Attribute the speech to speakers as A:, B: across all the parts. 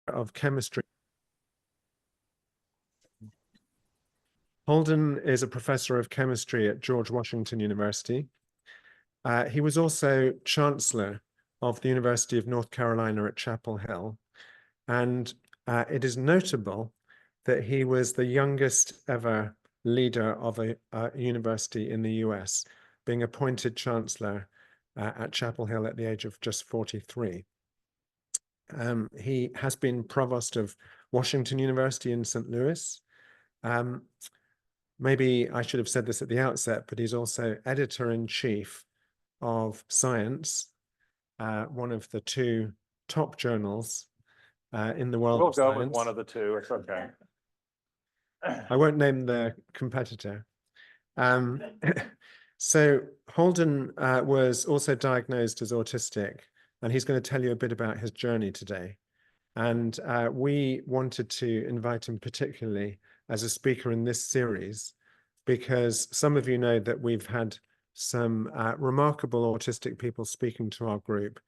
A: of chemistry. Holden is a professor of chemistry at George Washington University. He was also Chancellor of the University of North Carolina at Chapel Hill. And it is notable that he was the youngest ever leader of a university in the US, being appointed Chancellor at Chapel Hill at the age of just 43. He has been provost of Washington University in St. Louis. Maybe I should have said this at the outset, but he's also editor-in-chief of Science, one of the two top journals in the world of science.
B: We'll go with one of the two, it's okay.
A: I won't name the competitor. So Holden was also diagnosed as autistic, and he's going to tell you a bit about his journey today. And we wanted to invite him particularly as a speaker in this series, because some of you know that we've had some remarkable autistic people speaking to our group,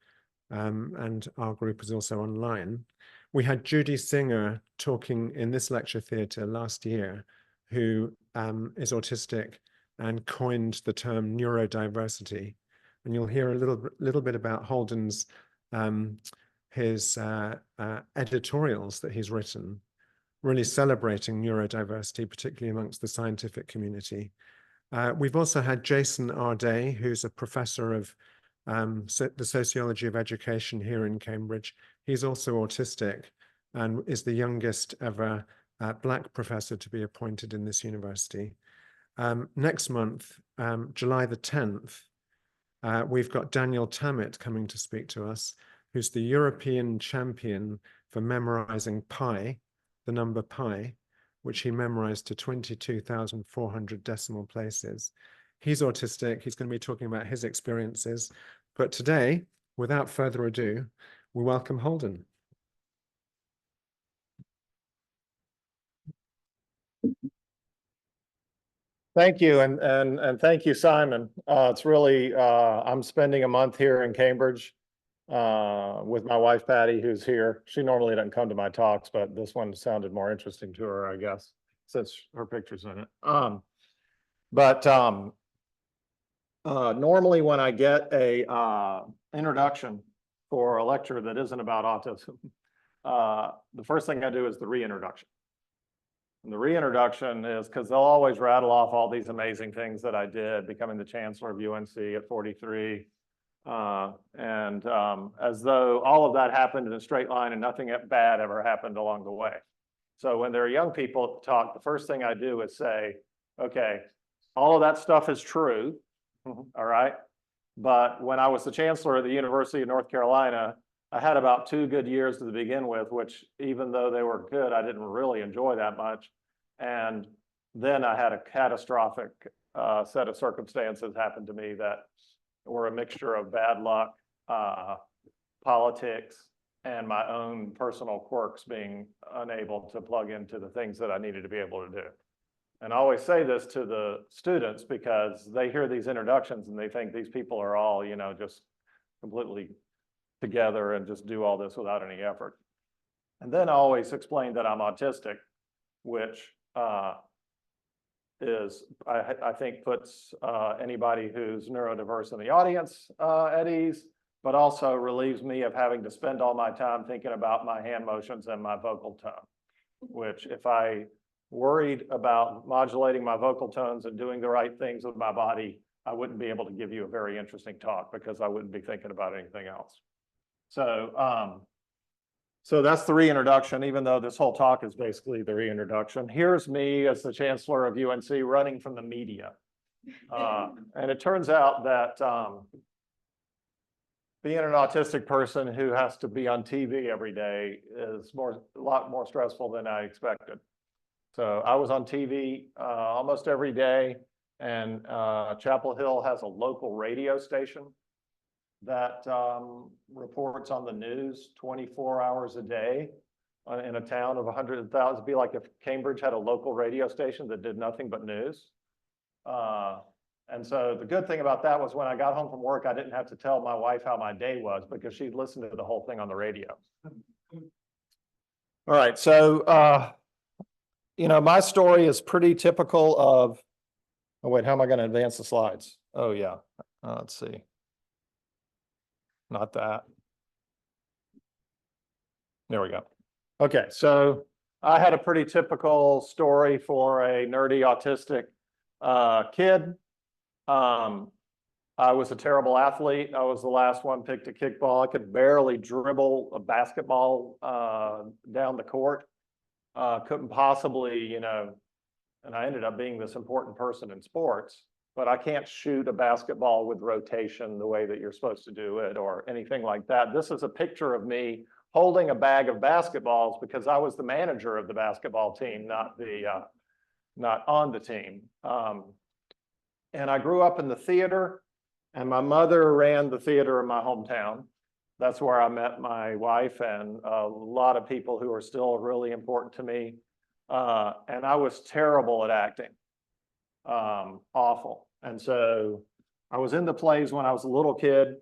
A: and our group is also online. We had Judy Singer talking in this lecture theatre last year, who is autistic and coined the term neurodiversity. And you'll hear a little bit about Holden's his editorials that he's written, really celebrating neurodiversity, particularly amongst the scientific community. We've also had Jason Arday, who's a professor of the sociology of education here in Cambridge. He's also autistic and is the youngest ever Black professor to be appointed in this university. Next month, July the 10th, we've got Daniel Tammet coming to speak to us, who's the European champion for memorizing pi, the number pi, which he memorized to 22,400 decimal places. He's autistic. He's going to be talking about his experiences. But today, without further ado, we welcome Holden.
B: Thank you, and thank you, Simon. It's really, I'm spending a month here in Cambridge with my wife, Patty, who's here. She normally doesn't come to my talks, but this one sounded more interesting to her, I guess, since her picture's in it. Normally when I get a introduction for a lecture that isn't about autism, the first thing I do is the reintroduction. And the reintroduction is because they'll always rattle off all these amazing things that I did, becoming the chancellor of UNC at 43. As though all of that happened in a straight line and nothing bad ever happened along the way. So when there are young people at the talk, the first thing I do is say, okay, all of that stuff is true, all right? But when I was the chancellor of the University of North Carolina, I had about 2 good years to begin with, which even though they were good, I didn't really enjoy that much. And then I had a catastrophic set of circumstances happen to me that were a mixture of bad luck, politics, and my own personal quirks being unable to plug into the things that I needed to be able to do. And I always say this to the students because they hear these introductions and they think these people are all, you know, just completely together and just do all this without any effort. And then I always explain that I'm autistic, which I think puts anybody who's neurodiverse in the audience at ease, but also relieves me of having to spend all my time thinking about my hand motions and my vocal tone, which if I worried about modulating my vocal tones and doing the right things with my body, I wouldn't be able to give you a very interesting talk because I wouldn't be thinking about anything else. So that's the reintroduction, even though this whole talk is basically the reintroduction. Here's me as the chancellor of UNC running from the media. And it turns out that being an autistic person who has to be on TV every day is a lot more stressful than I expected. So I was on TV almost every day, and Chapel Hill has a local radio station that reports on the news 24 hours a day in a town of 100,000. It'd be like if Cambridge had a local radio station that did nothing but news. And so the good thing about that was when I got home from work, I didn't have to tell my wife how my day was because she'd listened to the whole thing on the radio. All right, so my story is pretty typical of, oh wait, how am I going to advance the slides? Oh yeah, let's see. Not that. There we go. Okay, so I had a pretty typical story for a nerdy autistic kid. I was a terrible athlete. I was the last one picked to kickball. I could barely dribble a basketball down the court. Couldn't possibly, and I ended up being this important person in sports, but I can't shoot a basketball with rotation the way that you're supposed to do it or anything like that. This is a picture of me holding a bag of basketballs because I was the manager of the basketball team, not on the team. And I grew up in the theater, and my mother ran the theater in my hometown. That's where I met my wife and a lot of people who are still really important to me. And I was terrible at acting, awful. And so I was in the plays when I was a little kid,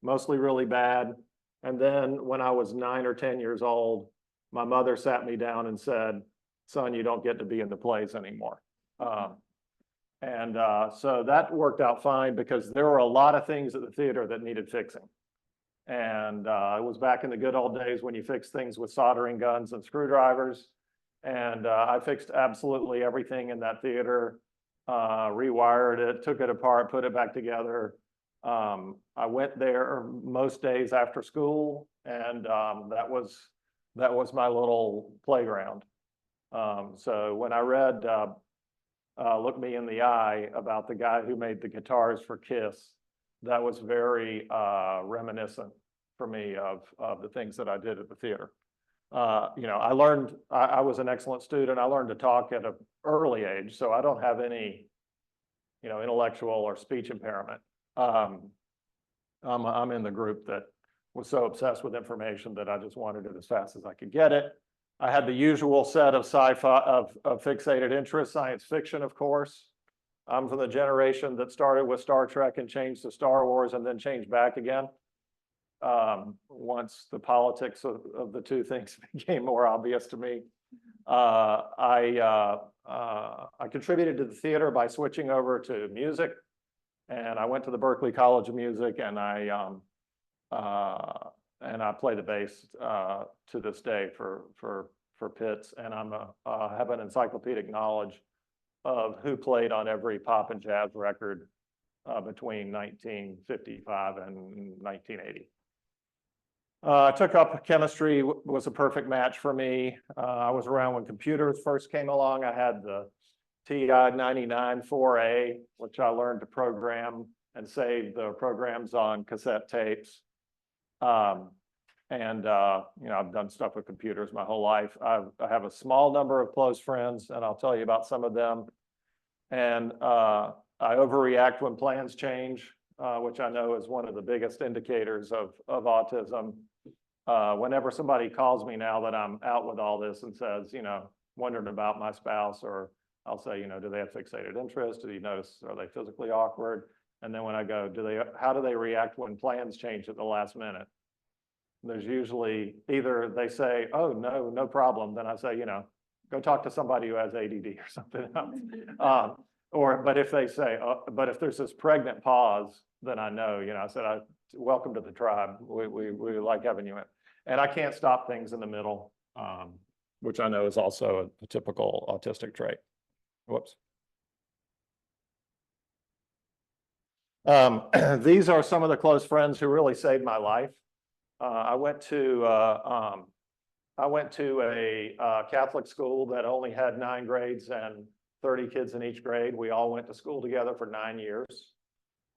B: mostly really bad. And then when I was 9 or 10 years old, my mother sat me down and said, son, you don't get to be in the plays anymore. So that worked out fine because there were a lot of things at the theater that needed fixing. And it was back in the good old days when you fixed things with soldering guns and screwdrivers. And I fixed absolutely everything in that theater, rewired it, took it apart, put it back together. I went there most days after school, and that was my little playground. So when I read Look Me in the Eye about the guy who made the guitars for Kiss, that was very reminiscent for me of the things that I did at the theater. I learned, I was an excellent student. I learned to talk at an early age, so I don't have any, intellectual or speech impairment. I'm in the group that was so obsessed with information that I just wanted it as fast as I could get it. I had the usual set of sci-fi, of fixated interests, science fiction, of course. I'm from the generation that started with Star Trek and changed to Star Wars and then changed back again. Once the politics of the two things became more obvious to me. I contributed to the theater by switching over to music, and I went to the Berklee College of Music, and I play the bass to this day for Pitts, and I have an encyclopedic knowledge of who played on every pop and jazz record between 1955 and 1980. I took up chemistry, was a perfect match for me. I was around when computers first came along. I had the TI-99 4A, which I learned to program and save the programs on cassette tapes. I've done stuff with computers my whole life. I have a small number of close friends, and I'll tell you about some of them. And I overreact when plans change, which I know is one of the biggest indicators of autism. Whenever somebody calls me now that I'm out with all this and says, wondering about my spouse, or I'll say, do they have fixated interest? Do you notice, are they physically awkward? And then when I go, how do they react when plans change at the last minute? There's usually either they say, oh, no problem. Then I say, go talk to somebody who has ADD or something else. But if they say, but if there's this pregnant pause, then I know, I said, welcome to the tribe. We like having you in. And I can't stop things in the middle, which I know is also a typical autistic trait. Whoops. These are some of the close friends who really saved my life. I went to a Catholic school that only had 9 grades and 30 kids in each grade. We all went to school together for 9 years.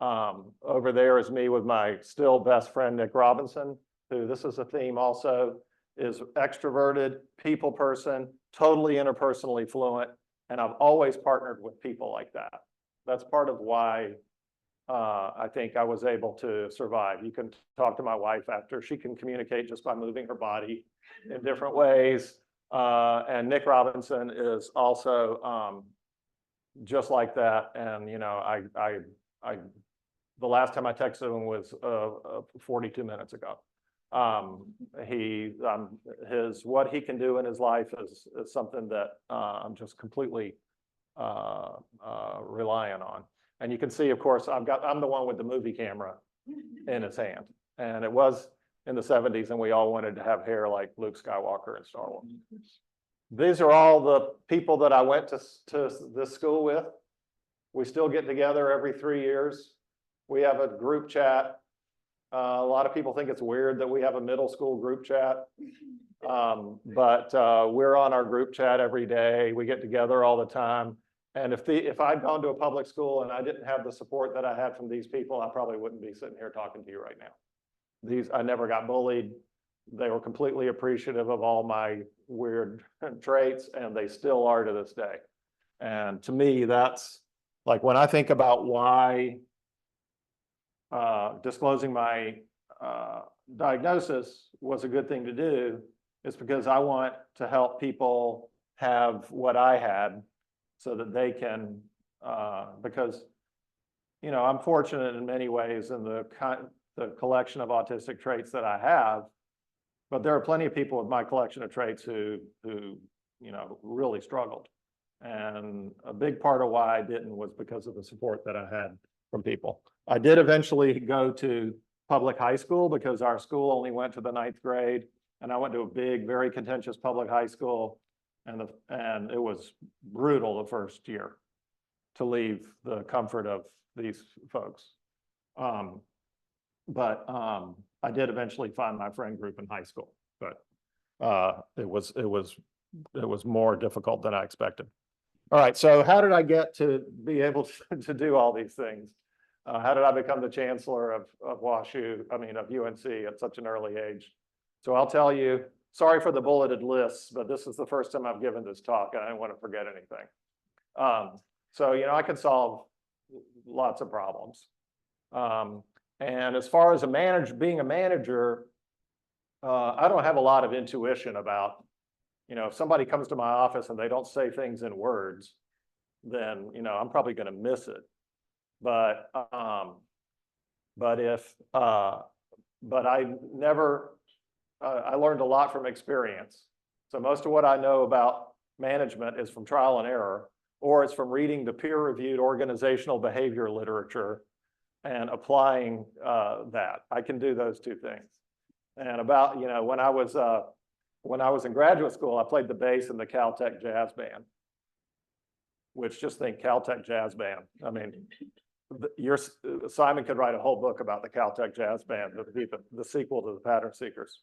B: Over there is me with my still best friend, Nick Robinson, who, this is a theme also, is extroverted, people person, totally interpersonally fluent. And I've always partnered with people like that. That's part of why I think I was able to survive. You can talk to my wife after. She can communicate just by moving her body in different ways. And Nick Robinson is also just like that. And, the last time I texted him was 42 minutes ago. What he can do in his life is something that I'm just completely reliant on. And you can see, of course, I'm the one with the movie camera in his hand, and it was in the 70s, and we all wanted to have hair like Luke Skywalker in Star Wars. These are all the people that I went to this school with. We still get together every 3 years. We have a group chat. A lot of people think it's weird that we have a middle school group chat, but we're on our group chat every day. We get together all the time. And if I'd gone to a public school and I didn't have the support that I had from these people, I probably wouldn't be sitting here talking to you right now. I never got bullied. They were completely appreciative of all my weird traits, and they still are to this day. And to me, that's like, when I think about why disclosing my diagnosis was a good thing to do, it's because I want to help people have what I had so that they can, because, you know, I'm fortunate in many ways in the collection of autistic traits that I have, but there are plenty of people with my collection of traits who you know, really struggled. And a big part of why I didn't was because of the support that I had from people. I did eventually go to public high school because our school only went to the 9th grade, and I went to a big, very contentious public high school, and it was brutal the first year to leave the comfort of these folks. But I did eventually find my friend group in high school, but it was more difficult than I expected. All right, so how did I get to be able to do all these things? How did I become the chancellor of UNC at such an early age? So I'll tell you, sorry for the bulleted lists, but this is the first time I've given this talk, and I didn't want to forget anything. So, you know, I could solve lots of problems. And as far as being a manager, I don't have a lot of intuition about, you know, if somebody comes to my office and they don't say things in words, then, you know, I'm probably going to miss it. But I learned a lot from experience. So most of what I know about management is from trial and error, or it's from reading the peer-reviewed organizational behavior literature and applying that. I can do those two things. And about, you know, when I was in graduate school, I played the bass in the Caltech jazz band, which, just think, Caltech jazz band. I mean, Simon could write a whole book about the Caltech jazz band, the sequel to the Pattern Seekers.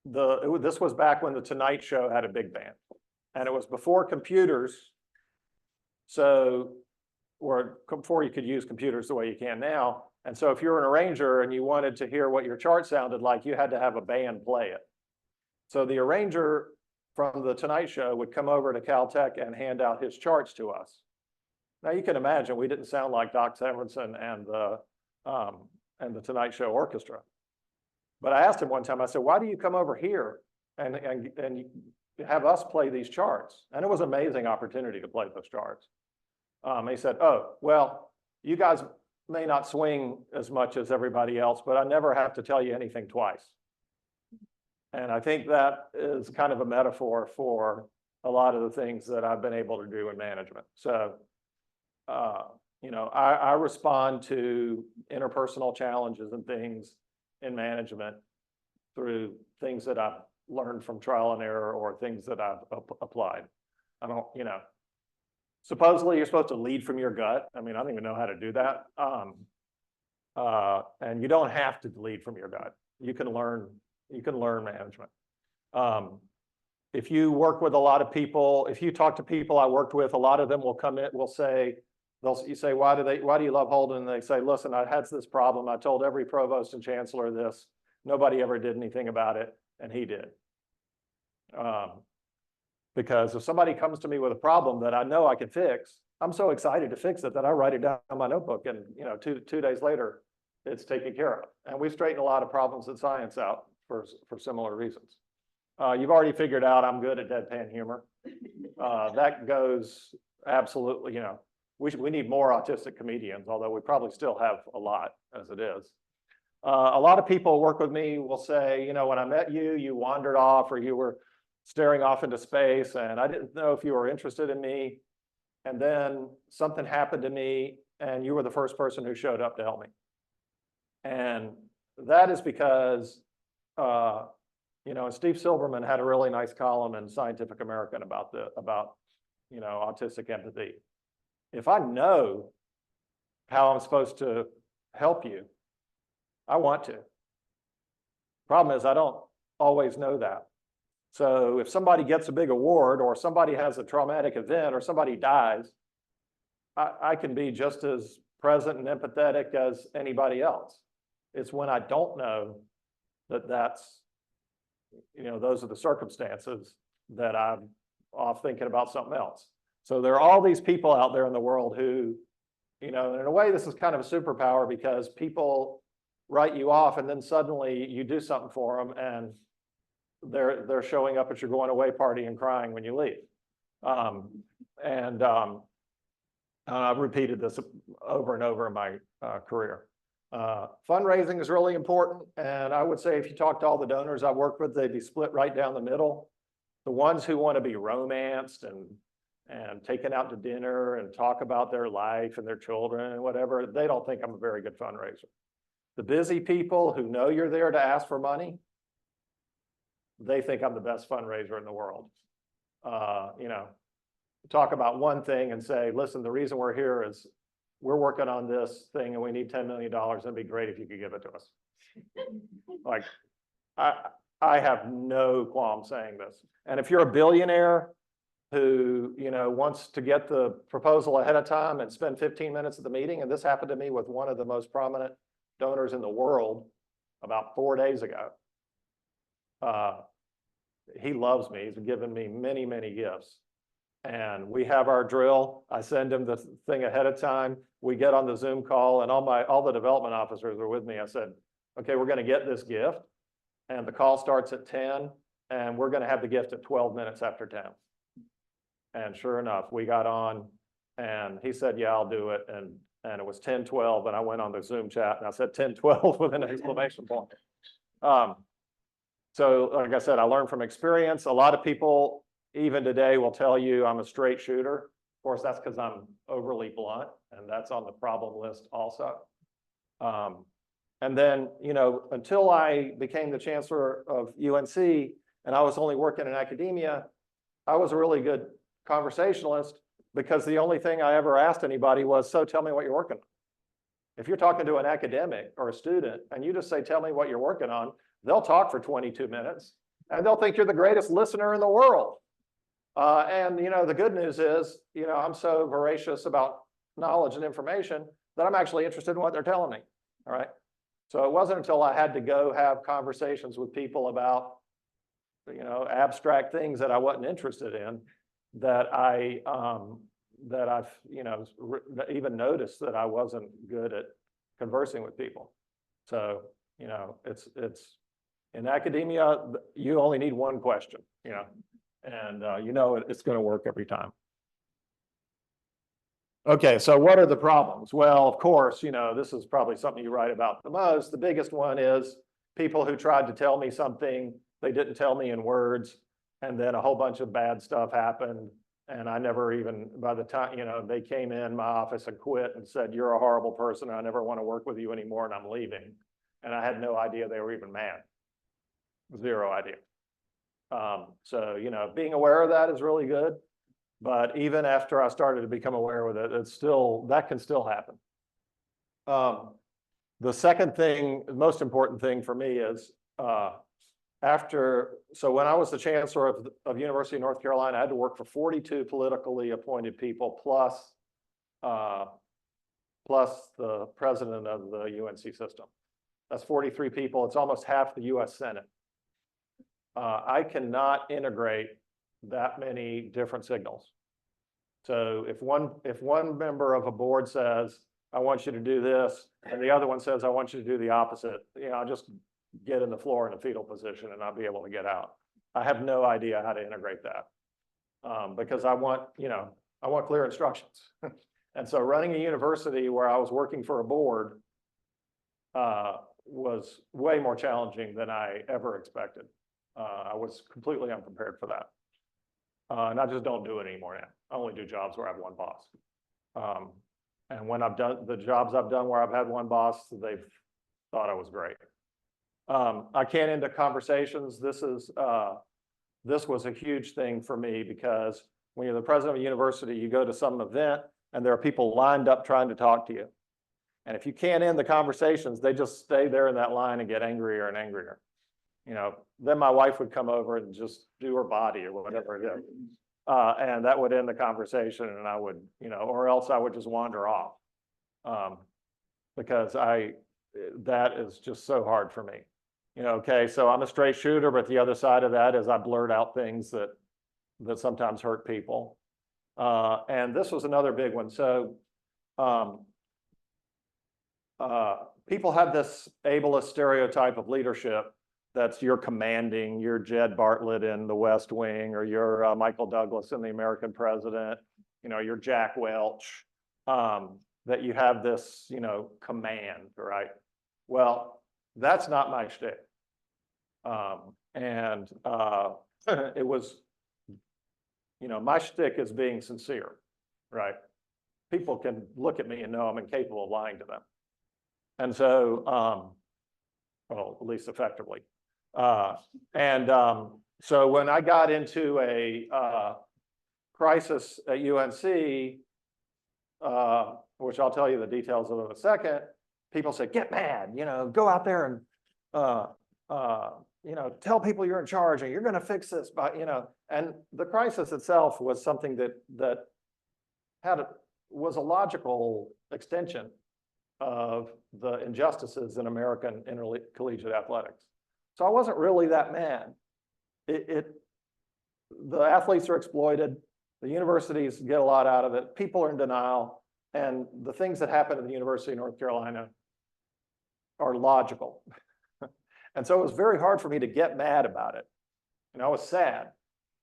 B: This was back when the Tonight Show had a big band, and it was before computers. So, or before you could use computers the way you can now. And so if you're an arranger and you wanted to hear what your chart sounded like, you had to have a band play it. So the arranger from the Tonight Show would come over to Caltech and hand out his charts to us. Now you can imagine we didn't sound like Doc Severinsen and the Tonight Show Orchestra. But I asked him one time, I said, why do you come over here and have us play these charts? And it was an amazing opportunity to play those charts. He said, oh, well, you guys may not swing as much as everybody else, but I never have to tell you anything twice. And I think that is kind of a metaphor for a lot of the things that I've been able to do in management. So, you know, I respond to interpersonal challenges and things in management through things that I've learned from trial and error or things that I've applied. I don't, you know, supposedly you're supposed to lead from your gut. I mean, I don't even know how to do that. And you don't have to lead from your gut. You can learn management. If you work with a lot of people, if you talk to people I worked with, a lot of them will come in, you say, why do you love Holden? And they say, listen, I had this problem. I told every provost and chancellor this. Nobody ever did anything about it, and he did. Because if somebody comes to me with a problem that I know I can fix, I'm so excited to fix it that I write it down on my notebook, and, you know, two days later, it's taken care of. And we've straightened a lot of problems in science out for similar reasons. You've already figured out I'm good at deadpan humor. That goes absolutely, you know, we need more autistic comedians, although we probably still have a lot as it is. A lot of people who work with me will say, you know, when I met you, you wandered off or you were staring off into space and I didn't know if you were interested in me. And then something happened to me and you were the first person who showed up to help me. And that is because, you know, Steve Silverman had a really nice column in Scientific American about you know, autistic empathy. If I know how I'm supposed to help you, I want to. Problem is, I don't always know that. So if somebody gets a big award or somebody has a traumatic event or somebody dies, I can be just as present and empathetic as anybody else. It's when I don't know that's, you know, those are the circumstances that I'm off thinking about something else. So there are all these people out there in the world who, you know, and in a way, this is kind of a superpower because people write you off and then suddenly you do something for them and they're showing up at your going away party and crying when you leave. I've repeated this over and over in my career. Fundraising is really important. And I would say if you talk to all the donors I work with, they'd be split right down the middle. The ones who want to be romanced and taken out to dinner and talk about their life and their children and whatever, they don't think I'm a very good fundraiser. The busy people who know you're there to ask for money, they think I'm the best fundraiser in the world. You know, talk about one thing and say, listen, the reason we're here is we're working on this thing and we need $10 million. It'd be great if you could give it to us. Like, I have no qualm saying this. And if you're a billionaire who, you know, wants to get the proposal ahead of time and spend 15 minutes at the meeting, and this happened to me with one of the most prominent donors in the world about 4 days ago. He loves me. He's given me many, many gifts. And we have our drill. I send him the thing ahead of time. We get on the Zoom call and all the development officers are with me. I said, okay, we're going to get this gift. And the call starts at 10 and we're going to have the gift at 12 minutes after 10. And sure enough, we got on and he said, yeah, I'll do it. And it was 10:12 and I went on the Zoom chat and I said 10:12 with an exclamation point. So like I said, I learned from experience. A lot of people even today will tell you I'm a straight shooter. Of course, that's because I'm overly blunt and that's on the problem list also. And then, you know, until I became the chancellor of UNC and I was only working in academia, I was a really good conversationalist because the only thing I ever asked anybody was, so tell me what you're working on. If you're talking to an academic or a student and you just say, tell me what you're working on, they'll talk for 22 minutes and they'll think you're the greatest listener in the world. And, you know, the good news is, you know, I'm so voracious about knowledge and information that I'm actually interested in what they're telling me. All right. So it wasn't until I had to go have conversations with people about, you know, abstract things that I wasn't interested in that I've, you know, even noticed that I wasn't good at conversing with people. So, you know, it's in academia, you only need one question, you know, and you know it's going to work every time. Okay, so what are the problems? Well, of course, you know, this is probably something you write about the most. The biggest one is people who tried to tell me something, they didn't tell me in words, and then a whole bunch of bad stuff happened. And I never even, by the time, you know, they came in my office and quit and said, you're a horrible person. I never want to work with you anymore and I'm leaving. And I had no idea they were even mad. Zero idea. So, you know, being aware of that is really good. But even after I started to become aware with it, it's still, that can still happen. The second thing, the most important thing for me is so when I was the chancellor of University of North Carolina, I had to work for 42 politically appointed people plus the president of the UNC system. That's 43 people. It's almost half the US Senate. I cannot integrate that many different signals. So if one member of a board says, I want you to do this, and the other one says, I want you to do the opposite, you know, I'll just get in the floor in a fetal position and I'll be able to get out. I have no idea how to integrate that because I want, you know, I want clear instructions. And so running a university where I was working for a board was way more challenging than I ever expected. I was completely unprepared for that. And I just don't do it anymore now. I only do jobs where I have one boss. And when I've done the jobs I've done where I've had one boss, they've thought I was great. I can't end the conversations. This was a huge thing for me because when you're the president of a university, you go to some event and there are people lined up trying to talk to you. And if you can't end the conversations, they just stay there in that line and get angrier and angrier. You know, then my wife would come over and just do her body or whatever it is. And that would end the conversation, and I would, you know, or else I would just wander off. Because that is just so hard for me. You know, okay, so I'm a straight shooter, but the other side of that is I blurt out things that sometimes hurt people. And this was another big one. So people have this ableist stereotype of leadership. That's you're commanding, you're Jed Bartlett in The West Wing, or you're Michael Douglas in The American President, you know, you're Jack Welch, that you have this, you know, command, right? Well, that's not my shtick. It was, you know, my shtick is being sincere, right? People can look at me and know I'm incapable of lying to them. And so, well, at least effectively. So when I got into a crisis at UNC, which I'll tell you the details of in a second, people say, get mad, you know, go out there and, you know, tell people you're in charge and you're going to fix this, but, you know, and the crisis itself was something that was a logical extension of the injustices in American intercollegiate athletics. So I wasn't really that mad. The athletes are exploited, the universities get a lot out of it, people are in denial, and the things that happen at the University of North Carolina are logical. And so it was very hard for me to get mad about it. And I was sad,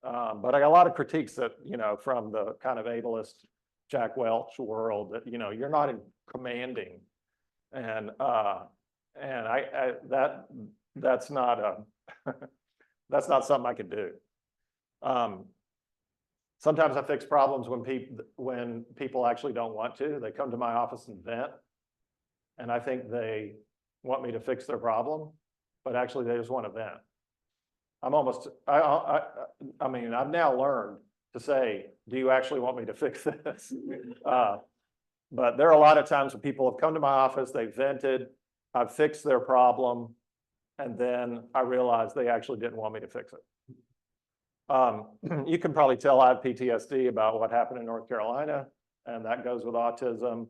B: but I got a lot of critiques that, you know, from the kind of ableist Jack Welch world that, you know, you're not in commanding. And that's not that's not something I could do. Sometimes I fix problems when people actually don't want to. They come to my office and vent, and I think they want me to fix their problem, but actually they just want to vent. I mean, I've now learned to say, do you actually want me to fix this? But there are a lot of times when people have come to my office, they've vented, I've fixed their problem, and then I realized they actually didn't want me to fix it. You can probably tell I have PTSD about what happened in North Carolina, and that goes with autism.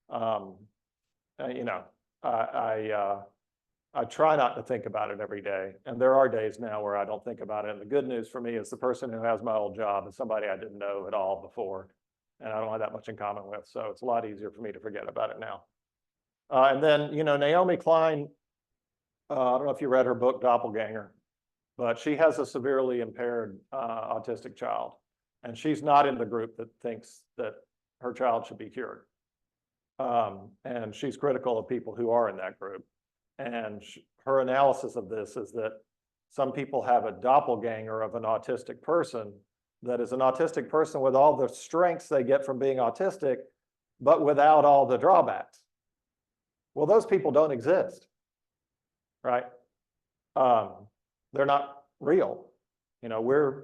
B: You know, I try not to think about it every day, and there are days now where I don't think about it. And the good news for me is the person who has my old job is somebody I didn't know at all before, and I don't have that much in common with, so it's a lot easier for me to forget about it now. And then, you know, Naomi Klein, I don't know if you read her book, Doppelganger, but she has a severely impaired autistic child, and she's not in the group that thinks that her child should be cured. And she's critical of people who are in that group. And her analysis of this is that some people have a doppelganger of an autistic person that is an autistic person with all the strengths they get from being autistic, but without all the drawbacks. Well, those people don't exist, right? They're not real. You know,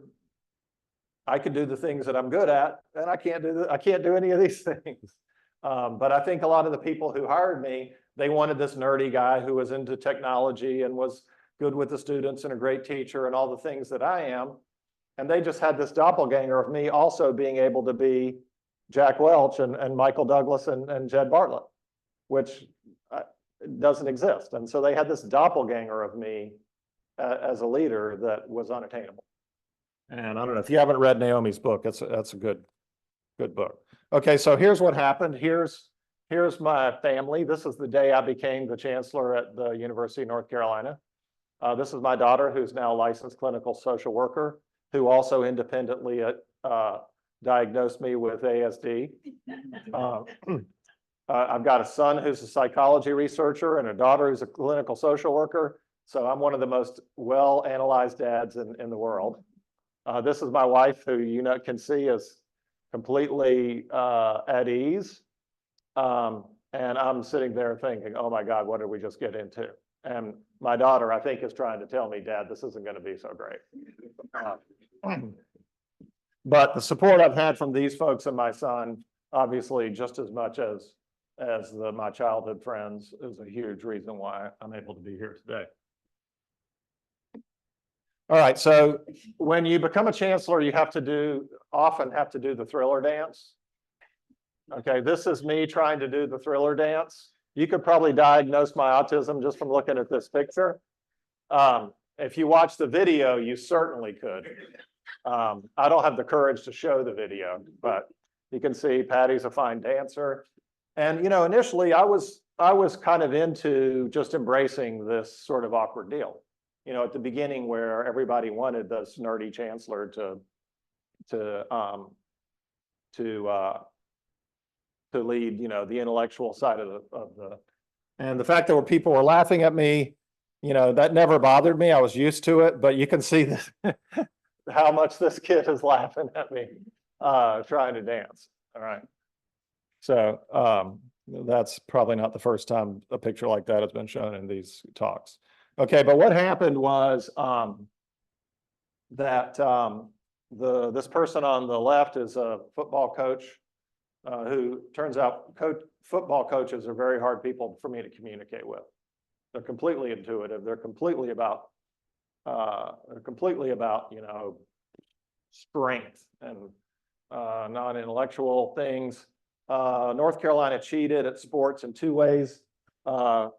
B: I can do the things that I'm good at, and I can't do any of these things. But I think a lot of the people who hired me, they wanted this nerdy guy who was into technology and was good with the students and a great teacher and all the things that I am. And they just had this doppelganger of me also being able to be Jack Welch and Michael Douglas and Jed Bartlett, which doesn't exist. And so they had this doppelganger of me as a leader that was unattainable. And I don't know if you haven't read Naomi's book, that's a good book. Okay, so here's what happened. Here's my family. This is the day I became the chancellor at the University of North Carolina. This is my daughter, who's now a licensed clinical social worker, who also independently diagnosed me with ASD. I've got a son who's a psychology researcher and a daughter who's a clinical social worker. So I'm one of the most well-analyzed dads in the world. This is my wife, who can see is completely at ease. And I'm sitting there thinking, oh my God, what did we just get into? And my daughter, I think, is trying to tell me, Dad, this isn't going to be so great. But the support I've had from these folks and my son, obviously, just as much as my childhood friends, is a huge reason why I'm able to be here today. All right, so when you become a chancellor, you often have to do the Thriller dance. Okay, this is me trying to do the Thriller dance. You could probably diagnose my autism just from looking at this picture. If you watch the video, you certainly could. I don't have the courage to show the video, but you can see Patty's a fine dancer. And initially I was kind of into just embracing this sort of awkward deal. At the beginning, where everybody wanted this nerdy chancellor to lead, the intellectual side of the, and the fact that people were laughing at me, that never bothered me. I was used to it, but you can see this, how much this kid is laughing at me, trying to dance. All right. So that's probably not the first time a picture like that has been shown in these talks. Okay, but what happened was that this person on the left is a football coach who turns out football coaches are very hard people for me to communicate with. They're completely intuitive. They're completely about strength and non-intellectual things. North Carolina cheated at sports in 2 ways.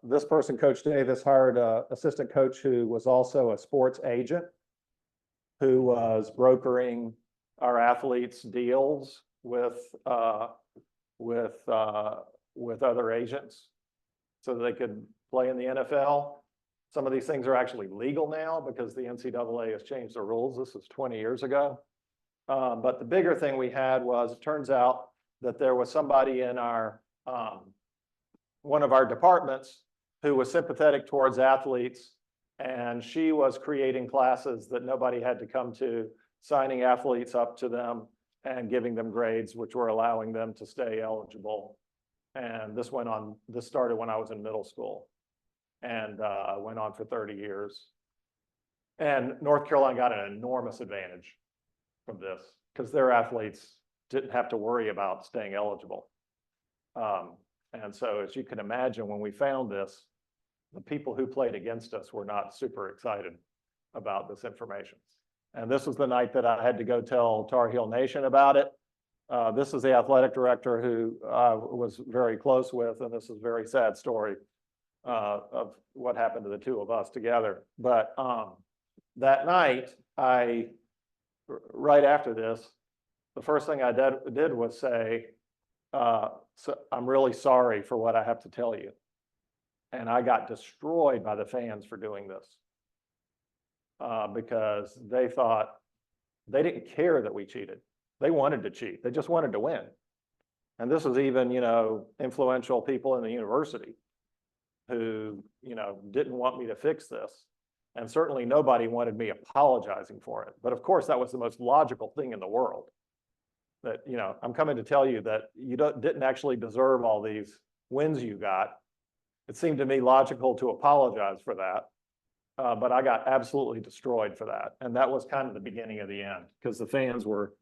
B: This person, Coach Davis, hired an assistant coach who was also a sports agent, who was brokering our athletes' deals with other agents so that they could play in the NFL. Some of these things are actually legal now because the NCAA has changed the rules. This was 20 years ago. But the bigger thing we had was, it turns out that there was somebody in our one of our departments who was sympathetic towards athletes, and she was creating classes that nobody had to come to, signing athletes up to them and giving them grades, which were allowing them to stay eligible. And this started when I was in middle school, and went on for 30 years. And North Carolina got an enormous advantage from this because their athletes didn't have to worry about staying eligible. And so, as you can imagine, when we found this, the people who played against us were not super excited about this information. And this was the night that I had to go tell Tar Heel Nation about it. This is the athletic director who I was very close with, and this is a very sad story of what happened to the two of us together. But that night, right after this, the first thing I did was say, so I'm really sorry for what I have to tell you. And I got destroyed by the fans for doing this because they thought, they didn't care that we cheated. They wanted to cheat. They just wanted to win. And this was even, influential people in the university who, didn't want me to fix this. And certainly nobody wanted me apologizing for it. But of course, that was the most logical thing in the world. That, I'm coming to tell you that you didn't actually deserve all these wins you got. It seemed to me logical to apologize for that. But I got absolutely destroyed for that. And that was kind of the beginning of the end, because the fans were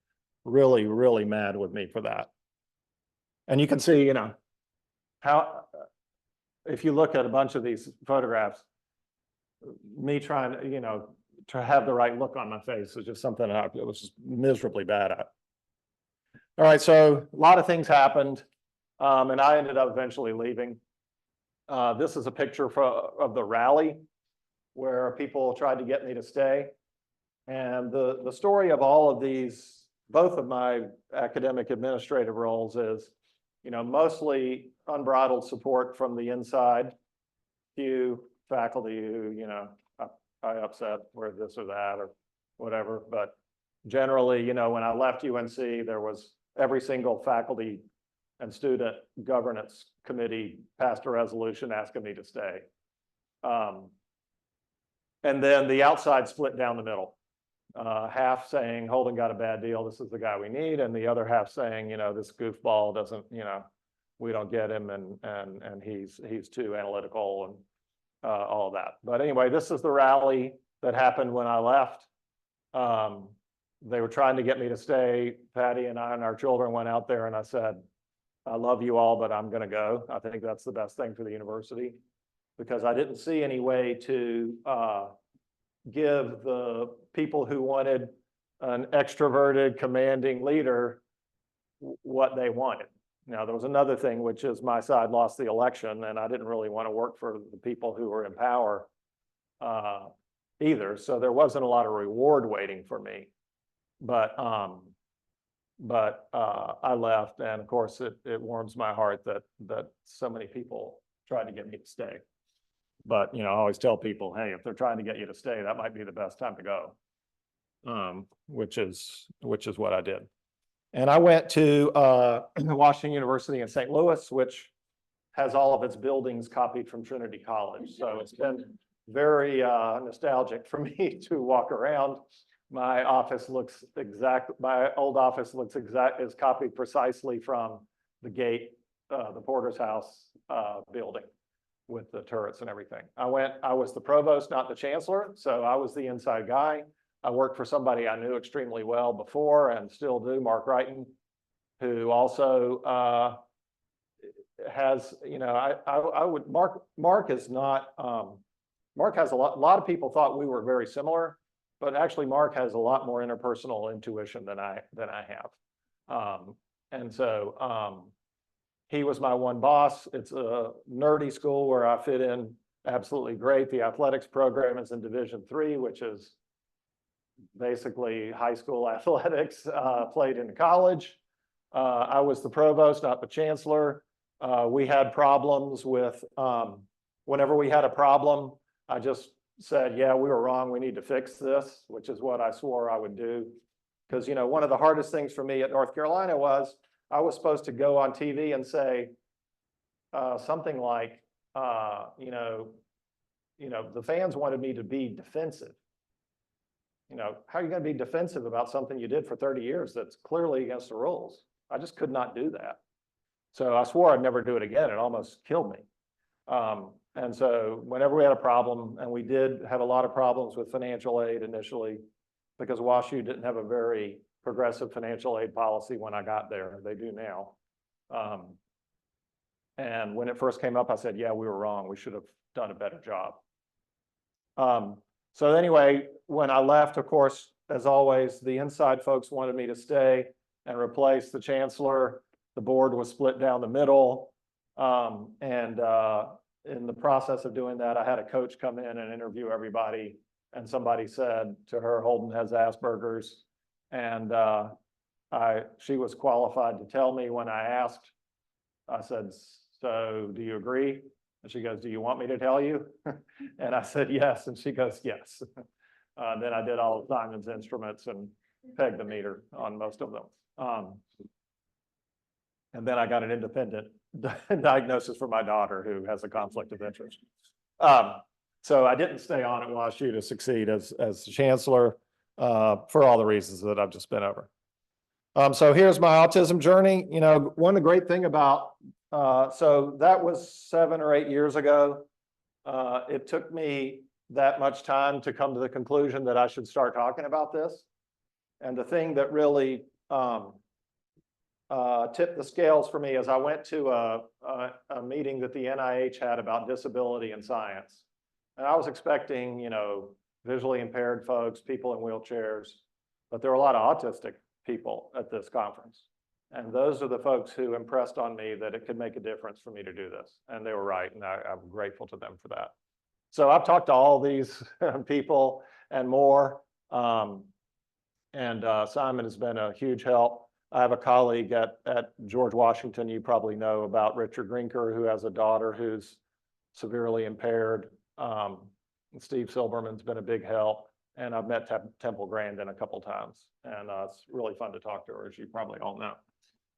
B: really, really mad with me for that. And you can see, how, if you look at a bunch of these photographs, me trying to, to have the right look on my face is just something I was just miserably bad at. All right, so a lot of things happened, and I ended up eventually leaving. This is a picture of the rally where people tried to get me to stay. And the story of all of these, both of my academic administrative roles, is, mostly unbridled support from the inside. Few faculty who, I upset or this or that or whatever, but generally, you know, when I left UNC, there was every single faculty and student governance committee passed a resolution asking me to stay. And then the outside split down the middle. Half saying Holden got a bad deal, this is the guy we need, and the other half saying, you know, this goofball doesn't, you know, we don't get him, and he's too analytical and all of that. But anyway, this is the rally that happened when I left. They were trying to get me to stay. Patty and I and our children went out there, and I said, I love you all, but I'm going to go. I think that's the best thing for the university, because I didn't see any way to give the people who wanted an extroverted, commanding leader what they wanted. Now, there was another thing, which is my side lost the election, and I didn't really want to work for the people who were in power either. So there wasn't a lot of reward waiting for me. But I left, and of course, it warms my heart that so many people tried to get me to stay. But, you know, I always tell people, hey, if they're trying to get you to stay, that might be the best time to go, which is what I did. And I went to Washington University in St. Louis, which has all of its buildings copied from Trinity College. So it's been very nostalgic for me to walk around. My office looks my old office looks is copied precisely from the gate, the Porter's House building with the turrets and everything. I was the provost, not the chancellor. So I was the inside guy. I worked for somebody I knew extremely well before and still do, Mark Wrighton, who also has, you know, Mark is not, Mark has a lot of people thought we were very similar, but actually Mark has a lot more interpersonal intuition than I have. And so he was my one boss. It's a nerdy school where I fit in absolutely great. The athletics program is in Division III, which is basically high school athletics played in college. I was the provost, not the chancellor. We had problems with, whenever we had a problem, I just said, yeah, we were wrong. We need to fix this, which is what I swore I would do. Because, you know, one of the hardest things for me at North Carolina was I was supposed to go on TV and say something like, you know, the fans wanted me to be defensive. You know, how are you going to be defensive about something you did for 30 years that's clearly against the rules? I just could not do that. So I swore I'd never do it again. It almost killed me. And so whenever we had a problem, and we did have a lot of problems with financial aid initially, because WashU didn't have a very progressive financial aid policy when I got there. They do now. And when it first came up, I said, yeah, we were wrong. We should have done a better job. So anyway, when I left, of course, as always, the inside folks wanted me to stay and replace the chancellor. The board was split down the middle. In the process of doing that, I had a coach come in and interview everybody. And somebody said to her, Holden has Asperger's. And she was qualified to tell me when I asked. I said, so do you agree? And she goes, do you want me to tell you? And I said, yes. And she goes, yes. Then I did all of Simon's instruments and pegged the meter on most of them. And then I got an independent diagnosis for my daughter who has a conflict of interest. So I didn't stay on at WashU to succeed as chancellor for all the reasons that I've just been over. So here's my autism journey. You know, one great thing about, so that was 7 or 8 years ago. It took me that much time to come to the conclusion that I should start talking about this. And the thing that really tipped the scales for me is I went to a meeting that the NIH had about disability in science. And I was expecting, you know, visually impaired folks, people in wheelchairs, but there were a lot of autistic people at this conference. And those are the folks who impressed on me that it could make a difference for me to do this. And they were right, and I'm grateful to them for that. So I've talked to all these people and more. Simon has been a huge help. I have a colleague at George Washington you probably know about, Richard Grinker, who has a daughter who's severely impaired. Steve Silberman's been a big help. And I've met Temple Grandin a couple times, and it's really fun to talk to her, as you probably all know.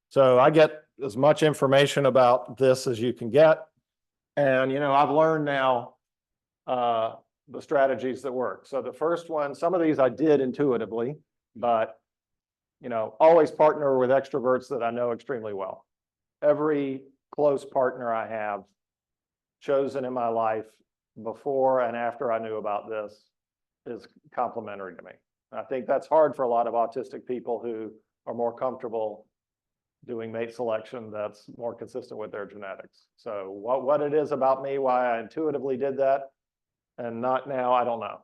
B: So I get as much information about this as you can get. And, I've learned now the strategies that work. So the first one, some of these I did intuitively, but, always partner with extroverts that I know extremely well. Every close partner I have chosen in my life before and after I knew about this is complimentary to me. I think that's hard for a lot of autistic people who are more comfortable doing mate selection that's more consistent with their genetics. So what it is about me, why I intuitively did that and not now, I don't know.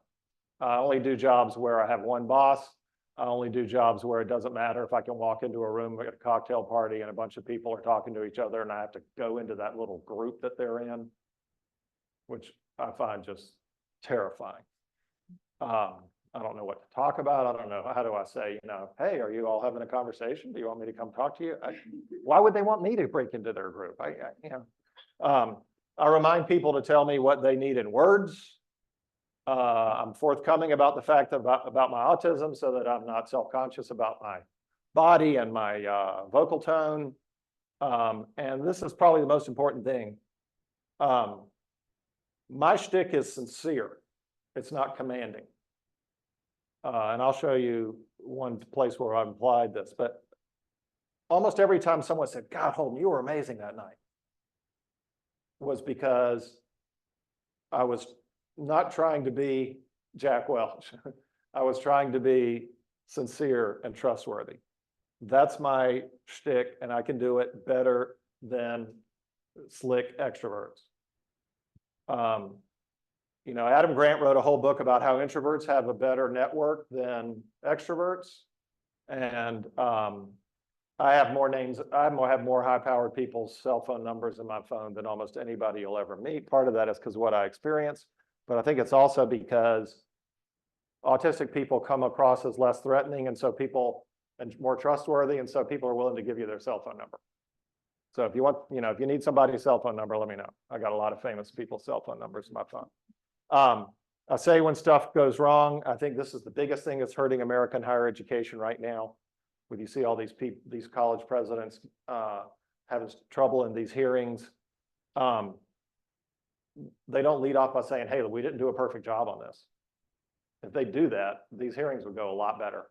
B: I only do jobs where I have one boss. I only do jobs where it doesn't matter if I can walk into a room at a cocktail party and a bunch of people are talking to each other and I have to go into that little group that they're in, which I find just terrifying. I don't know what to talk about. I don't know. How do I say, hey, are you all having a conversation? Do you want me to come talk to you? Why would they want me to break into their group? I remind people to tell me what they need in words. I'm forthcoming about the fact about my autism so that I'm not self-conscious about my body and my vocal tone. And this is probably the most important thing. My shtick is sincere. It's not commanding. And I'll show you one place where I've applied this, but almost every time someone said, God, Holden, you were amazing that night, was because I was not trying to be Jack Welch. I was trying to be sincere and trustworthy. That's my shtick, and I can do it better than slick extroverts. Adam Grant wrote a whole book about how introverts have a better network than extroverts. And I have more names, I have more high-powered people's cell phone numbers in my phone than almost anybody you'll ever meet. Part of that is because of what I experience, but I think it's also because autistic people come across as less threatening and more trustworthy, and so people are willing to give you their cell phone number. So if you want, if you need somebody's cell phone number, let me know. I got a lot of famous people's cell phone numbers in my phone. I say when stuff goes wrong. I think this is the biggest thing that's hurting American higher education right now. When you see all these people, these college presidents having trouble in these hearings, they don't lead off by saying, hey, we didn't do a perfect job on this. If they do that, these hearings would go a lot better.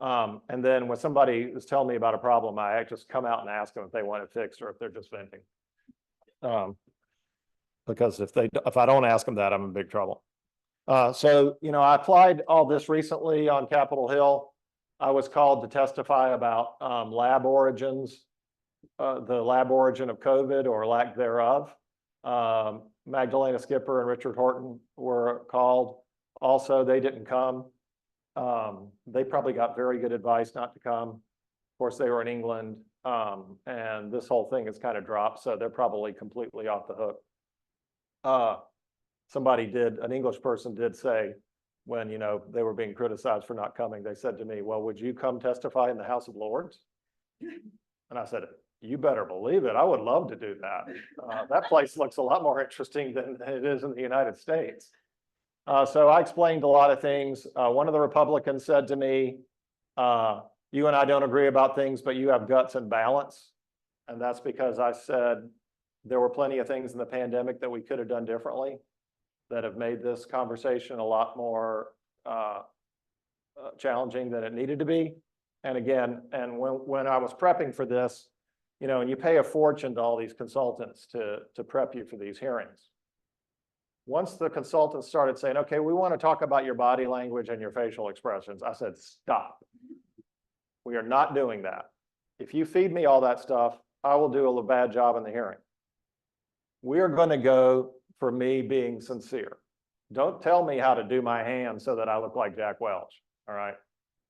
B: And then when somebody is telling me about a problem, I just come out and ask them if they want it fixed or if they're just venting. Because if I don't ask them that, I'm in big trouble. So I applied all this recently on Capitol Hill. I was called to testify about lab origins, the lab origin of COVID or lack thereof. Magdalena Skipper and Richard Horton were called. Also, they didn't come. They probably got very good advice not to come. Of course, they were in England, and this whole thing has kind of dropped, so they're probably completely off the hook. An English person did say, when they were being criticized for not coming, they said to me, well, would you come testify in the House of Lords? And I said, you better believe it. I would love to do that. That place looks a lot more interesting than it is in the United States. So I explained a lot of things. One of the Republicans said to me, you and I don't agree about things, but you have guts and balance. And that's because I said there were plenty of things in the pandemic that we could have done differently that have made this conversation a lot more challenging than it needed to be. And again, when I was prepping for this, and you pay a fortune to all these consultants to prep you for these hearings. Once the consultants started saying, okay, we want to talk about your body language and your facial expressions, I said, stop. We are not doing that. If you feed me all that stuff, I will do a bad job in the hearing. We are going to go for me being sincere. Don't tell me how to do my hands so that I look like Jack Welch, all right?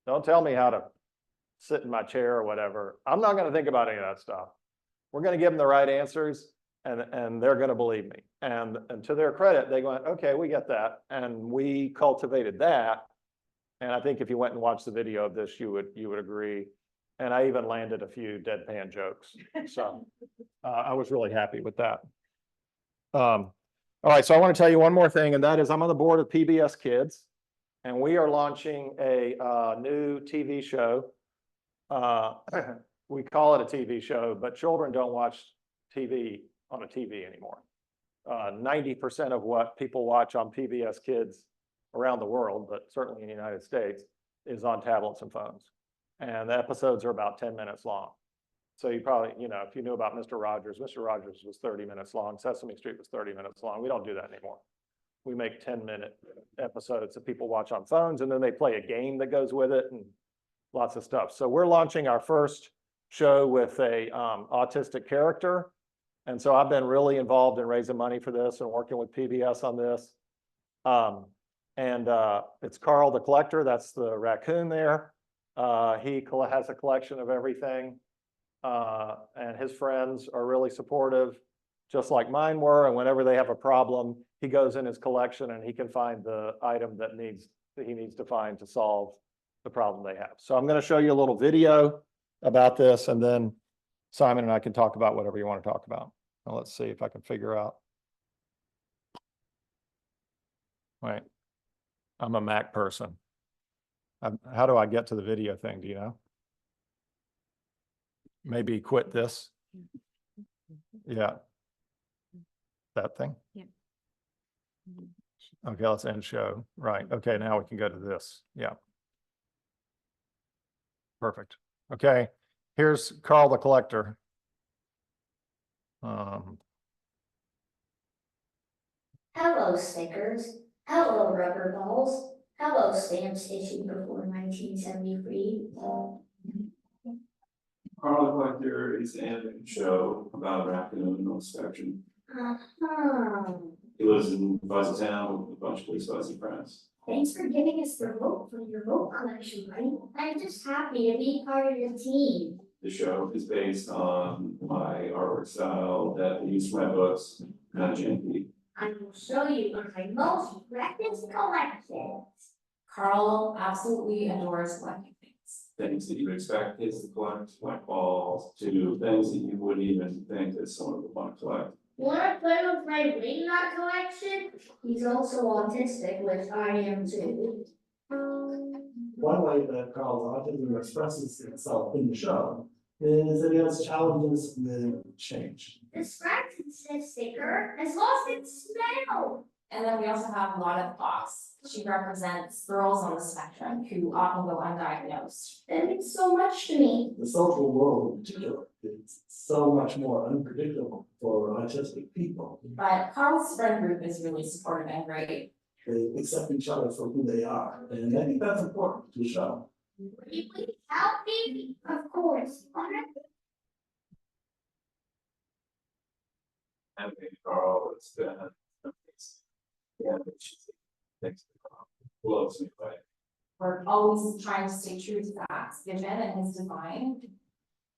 B: Don't tell me how to sit in my chair or whatever. I'm not going to think about any of that stuff. We're going to give them the right answers, and they're going to believe me. And to their credit, they went, okay, we get that. And we cultivated that. And I think if you went and watched the video of this, you would agree. And I even landed a few deadpan jokes. So I was really happy with that. All right, so I want to tell you one more thing, and that is I'm on the board of PBS Kids. And we are launching a new TV show. We call it a TV show, but children don't watch TV on a TV anymore. 90% of what people watch on PBS Kids around the world, but certainly in the United States, is on tablets and phones. And the episodes are about 10 minutes long. So you probably, if you knew about Mr. Rogers was 30 minutes long. Sesame Street was 30 minutes long. We don't do that anymore. We make 10-minute episodes that people watch on phones, and then they play a game that goes with it and lots of stuff. So we're launching our first show with a autistic character. And so I've been really involved in raising money for this and working with PBS on this. It's Carl the Collector. That's the raccoon there. He has a collection of everything. And his friends are really supportive, just like mine were. And whenever they have a problem, he goes in his collection and he can find the item that he needs to find to solve the problem they have. So I'm going to show you a little video about this, and then Simon and I can talk about whatever you want to talk about. Now let's see if I can figure out. Wait, I'm a Mac person. How do I get to the video thing? Do you know? Maybe quit this. Yeah. That thing? Yeah. Okay, let's end show. Right. Okay, now we can go to this. Yeah. Perfect. Okay, here's Carl the Collector.
C: Hello, stickers. Hello, rubber balls. Hello, stamps issued before 1973.
D: Carl the Collector is an animated show about a raccoon on the spectrum. He lives in Fuzzy Town with a bunch of his fuzzy friends.
C: Thanks for giving us the vote for your vote collection, buddy. I'm just happy to be part of the team.
D: The show is based on my artwork style that I use for my books, GMP.
C: I will show you one of my most precious collections.
E: Carl absolutely adores collecting things.
D: Things that you would expect kids to collect, like balls, to things that you wouldn't even think that someone would want to collect.
C: Want to play with my wingnut collection? He's also autistic, which I am too.
F: One way that Carl's autism expresses itself in the show is that he has challenges with change.
C: The scratch sticker has lost its smell.
E: And then we also have a lot of Fox. She represents girls on the spectrum who often go undiagnosed.
C: That means so much to me.
F: The social world in particular is so much more unpredictable for autistic people.
E: But Carl's friend group is really supportive and great.
F: They accept each other for who they are, and I think that's important to show.
C: Will you please help me? Of course.
D: And Carl, it's been amazing. Yeah, thanks to Carl. Blows me away.
E: We're always trying to stay true to that vision and his design.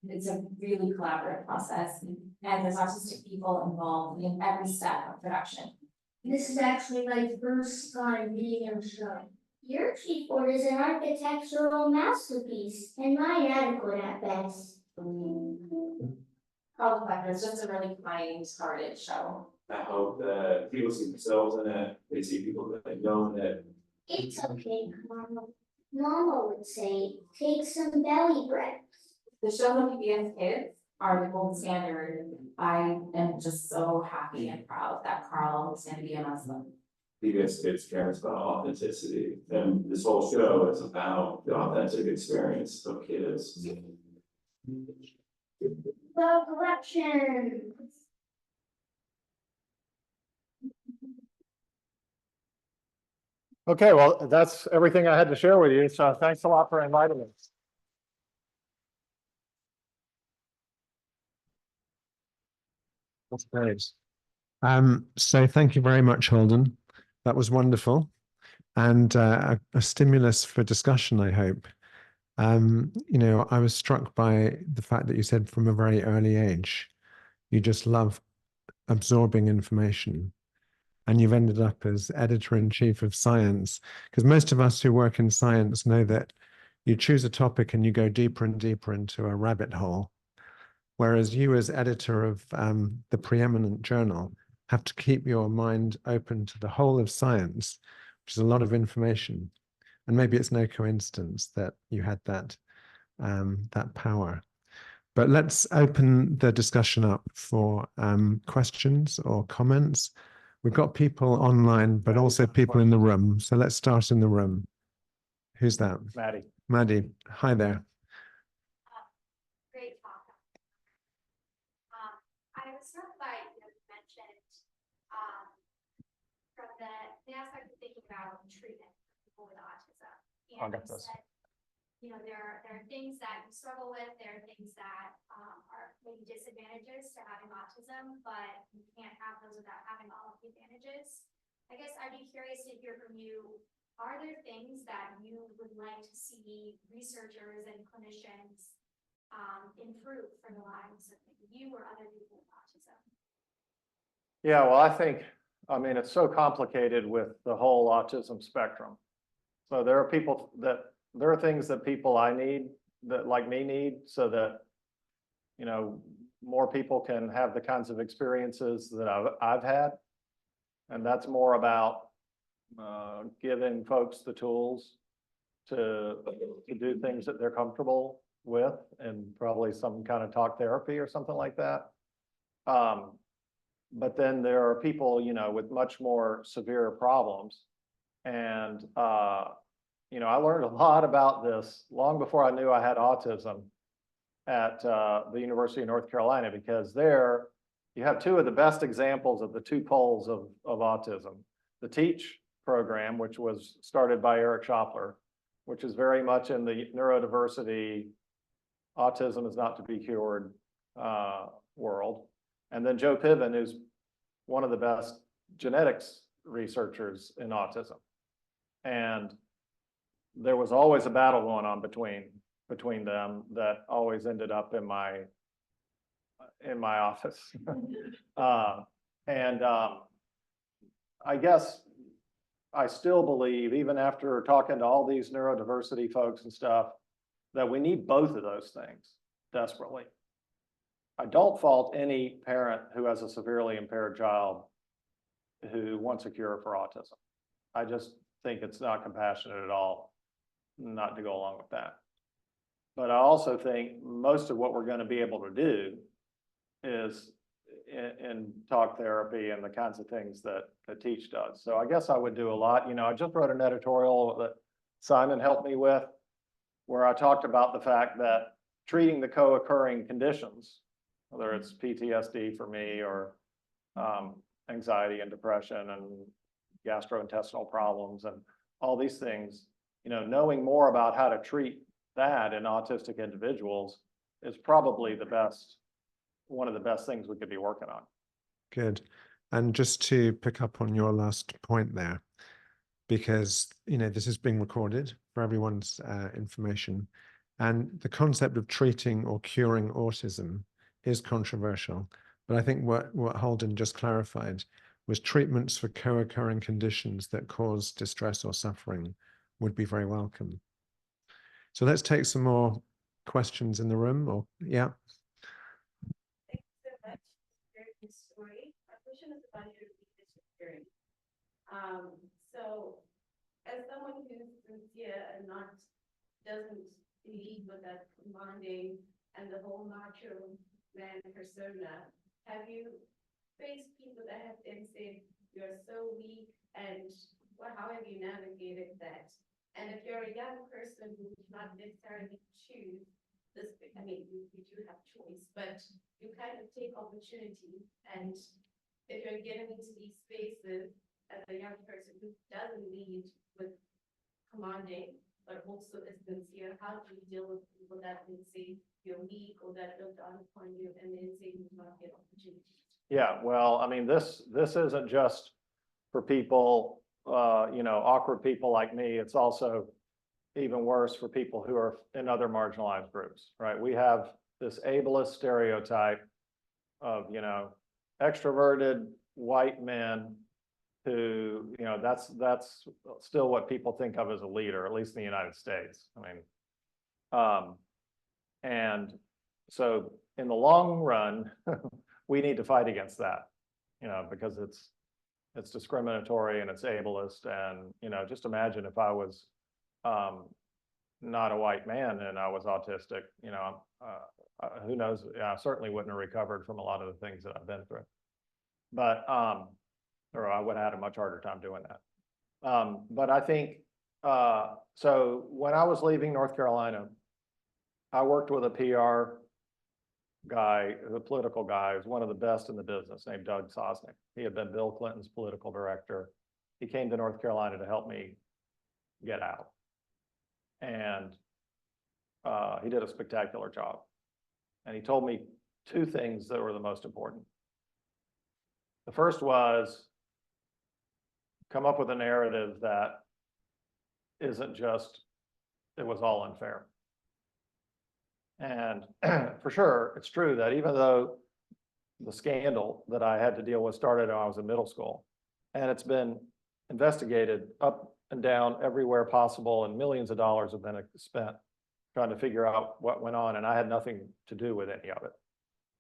E: It's a really collaborative process, and there's autistic people involved in every step of production.
C: This is actually my first time being in a show. Your keyboard is an architectural masterpiece, and mine adequate at best.
E: Carl the Collector is just a really kind-hearted show.
D: I hope that people see themselves in it, they see people that they know in it.
C: It's okay, Mama. Mama would say, take some belly breaths.
E: The show on PBS Kids are the gold standard. I am just so happy and proud that Carl is going to be amongst them.
D: PBS Kids cares about authenticity, and this whole show is about the authentic experience of kids.
C: The collection.
B: Okay, well, that's everything I had to share with you. So thanks a lot for inviting me.
A: That's great. So thank you very much, Holden. That was wonderful. And a stimulus for discussion, I hope. I was struck by the fact that you said from a very early age, you just love absorbing information. And you've ended up as editor-in-chief of science, because most of us who work in science know that you choose a topic and you go deeper and deeper into a rabbit hole. Whereas you as editor of the preeminent journal have to keep your mind open to the whole of science, which is a lot of information. And maybe it's no coincidence that you had that that power. But let's open the discussion up for questions or comments. We've got people online, but also people in the room. So let's start in the room. Who's that?
B: Maddie.
A: Maddie, hi there.
G: Great talk. I was struck by, you mentioned, from the aspect of thinking about treatment for people with autism.
B: I
G: And
B: got
G: you
B: this.
G: said, there are things that you struggle with, there are things that are maybe disadvantages to having autism, but you can't have those without having all of the advantages. I guess I'd be curious to hear from you, are there things that you would like to see researchers and clinicians improve for the lives of you or other people with autism?
B: Yeah, well, I mean, it's so complicated with the whole autism spectrum. So there are things that people I need, that like me need, so that, more people can have the kinds of experiences that I've had. And that's more about giving folks the tools to do things that they're comfortable with, and probably some kind of talk therapy or something like that. But then there are people, with much more severe problems. And, I learned a lot about this long before I knew I had autism at the University of North Carolina, because there you have two of the best examples of the two poles of autism. The TEACH program, which was started by Eric Schopler, which is very much in the neurodiversity, autism is not to be cured world. And then Joe Piven, who's one of the best genetics researchers in autism. And there was always a battle going on between them that always ended up in my office. I guess I still believe, even after talking to all these neurodiversity folks and stuff, that we need both of those things desperately. I don't fault any parent who has a severely impaired child who wants a cure for autism. I just think it's not compassionate at all not to go along with that. But I also think most of what we're going to be able to do is in talk therapy and the kinds of things that TEACH does. So I guess I would do a lot. I just wrote an editorial that Simon helped me with, where I talked about the fact that treating the co-occurring conditions, whether it's PTSD for me or anxiety and depression and gastrointestinal problems and all these things, knowing more about how to treat that in autistic individuals is probably one of the best things we could be working on.
A: Good. And just to pick up on your last point there, because, this is being recorded for everyone's information, and the concept of treating or curing autism is controversial. But I think what Holden just clarified was treatments for co-occurring conditions that cause distress or suffering would be very welcome. So let's take some more questions in the room, or yeah.
H: Thank you so much for sharing your story. My question is about your leadership journey. So as someone who's sincere and doesn't lead with that commanding and the whole macho man persona, have you faced people that have then said you're so weak, and how have you navigated that? And if you're a young person who does not necessarily choose this, you do have choice, but you kind of take opportunity. And if you're getting into these spaces as a young person who doesn't lead with commanding, but also is sincere, how do you deal with people that would say you're weak or that look down upon you and then say you do not get opportunities?
B: Yeah, well, this isn't just for people, awkward people like me. It's also even worse for people who are in other marginalized groups, right? We have this ableist stereotype of, extroverted white men who, that's still what people think of as a leader, at least in the United States. And so in the long run, we need to fight against that, because it's discriminatory and it's ableist. And, just imagine if I was not a white man and I was autistic, you know, who knows? I certainly wouldn't have recovered from a lot of the things that I've been through. But, or I would have had a much harder time doing that. But I think, so when I was leaving North Carolina, I worked with a PR guy, a political guy, who's one of the best in the business, named Doug Sosnick. He had been Bill Clinton's political director. He came to North Carolina to help me get out. And he did a spectacular job. And he told me two things that were the most important. The first was come up with a narrative that isn't just, it was all unfair. And for sure, it's true that even though the scandal that I had to deal with started when I was in middle school, and it's been investigated up and down everywhere possible, and millions of dollars have been spent trying to figure out what went on, and I had nothing to do with any of it.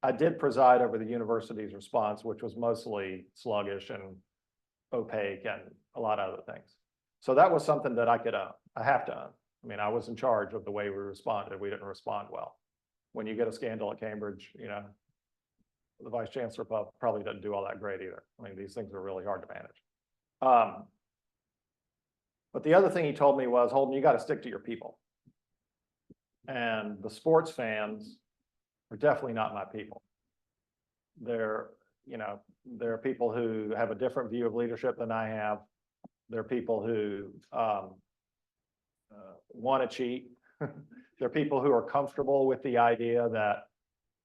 B: I did preside over the university's response, which was mostly sluggish and opaque and a lot of other things. So that was something that I could own. I have to own. I mean, I was in charge of the way we responded. We didn't respond well. When you get a scandal at Cambridge, you know, the vice chancellor probably doesn't do all that great either. I mean, these things are really hard to manage. But the other thing he told me was, Holden, you got to stick to your people. And the sports fans are definitely not my people. They're, you know, there are people who have a different view of leadership than I have. There are people who want to cheat. There are people who are comfortable with the idea that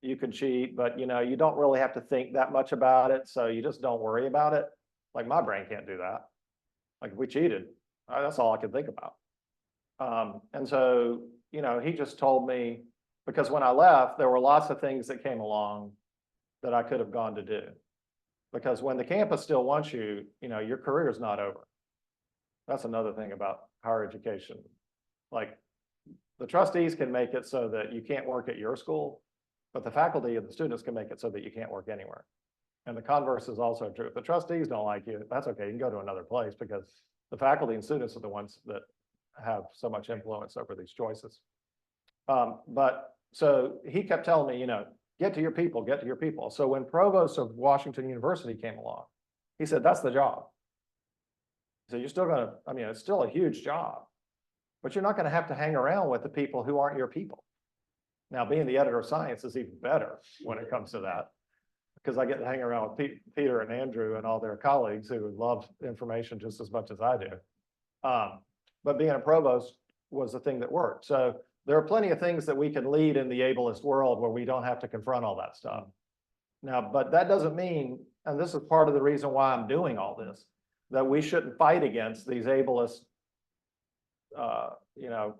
B: you can cheat, but you know, you don't really have to think that much about it. So you just don't worry about it. Like my brain can't do that. Like if we cheated, that's all I could think about. And so, you know, he just told me, because when I left, there were lots of things that came along that I could have gone to do. Because when the campus still wants you, you know, your career is not over. That's another thing about higher education. Like the trustees can make it so that you can't work at your school, but the faculty and the students can make it so that you can't work anywhere. And the converse is also true. If the trustees don't like you, that's okay. You can go to another place because the faculty and students are the ones that have so much influence over these choices. But so he kept telling me, you know, get to your people, get to your people. So when provost of Washington University came along, he said, that's the job. So you're still gonna, I mean, it's still a huge job, but you're not gonna have to hang around with the people who aren't your people. Now, being the editor of science is even better when it comes to that, because I get to hang around with Peter and Andrew and all their colleagues who love information just as much as I do. But being a provost was the thing that worked. So there are plenty of things that we can lead in the ableist world where we don't have to confront all that stuff. Now, but that doesn't mean, and this is part of the reason why I'm doing all this, that we shouldn't fight against these ableist, you know,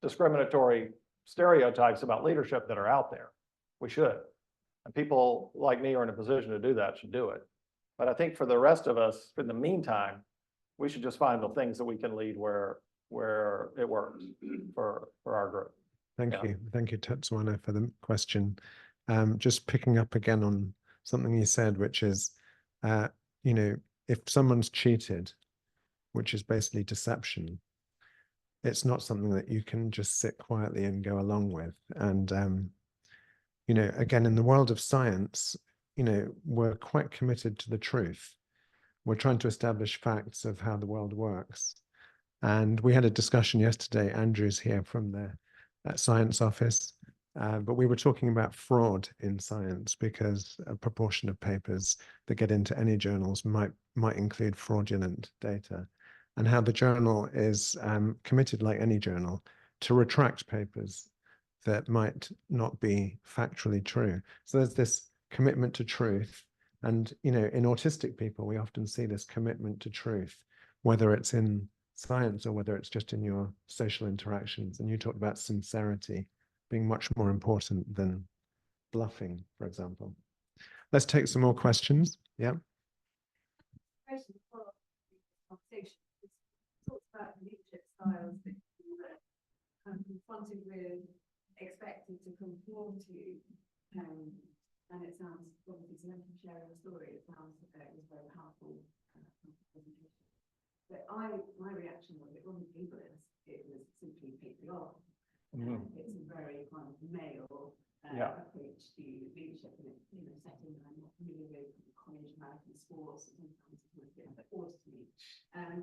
B: discriminatory stereotypes about leadership that are out there. We should. And people like me are in a position to do that, should do it. But I think for the rest of us, in the meantime, we should just find the things that we can lead where it works for our group.
A: Thank you. Thank you, Tetsuana, for the question. Just picking up again on something you said, which is, you know, if someone's cheated, which is basically deception, it's not something that you can just sit quietly and go along with. And, you know, again, in the world of science, you know, we're quite committed to the truth. We're trying to establish facts of how the world works. And we had a discussion yesterday, Andrew's here from the science office, but we were talking about fraud in science because a proportion of papers that get into any journals might include fraudulent data, and how the journal is committed, like any journal, to retract papers that might not be factually true. So there's this commitment to truth. And, you know, in autistic people, we often see this commitment to truth, whether it's in science or whether it's just in your social interactions. And you talked about sincerity being much more important than bluffing, for example. Let's take some more questions. Yeah.
I: Talks about leadership styles that you were confronted with, expected to conform to, and it sounds, obviously, so sharing a story, it sounds like it was very powerful presentation. But my reaction was it wasn't ableist, it was simply patriarchal. It's a very kind of male approach to leadership in a setting that I'm not familiar with, college, American sports, and sometimes it's a bit forced to me. I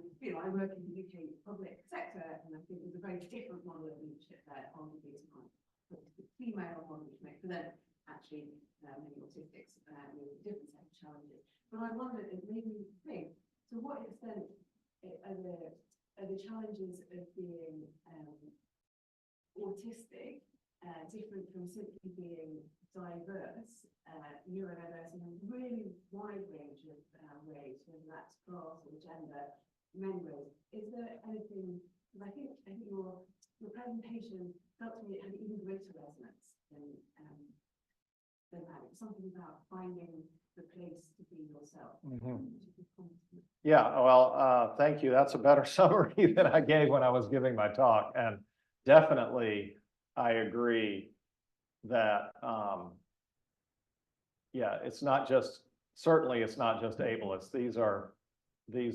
I: work in the UK public sector, and I think there's a very different model of leadership there, arguably to the female model, which makes for them actually many autistics with a different set of challenges. But I wondered, it made me think, to what extent are the challenges of being autistic different from simply being diverse, neurodiverse in a really wide range of ways, whether that's class or gender, many ways. Is there anything, because I think your presentation felt to me it had even greater resonance than that. Something about finding the place to be yourself.
B: Yeah, well, thank you. That's a better summary than I gave when I was giving my talk. And definitely, I agree that, it's not just, certainly it's not just ableist. These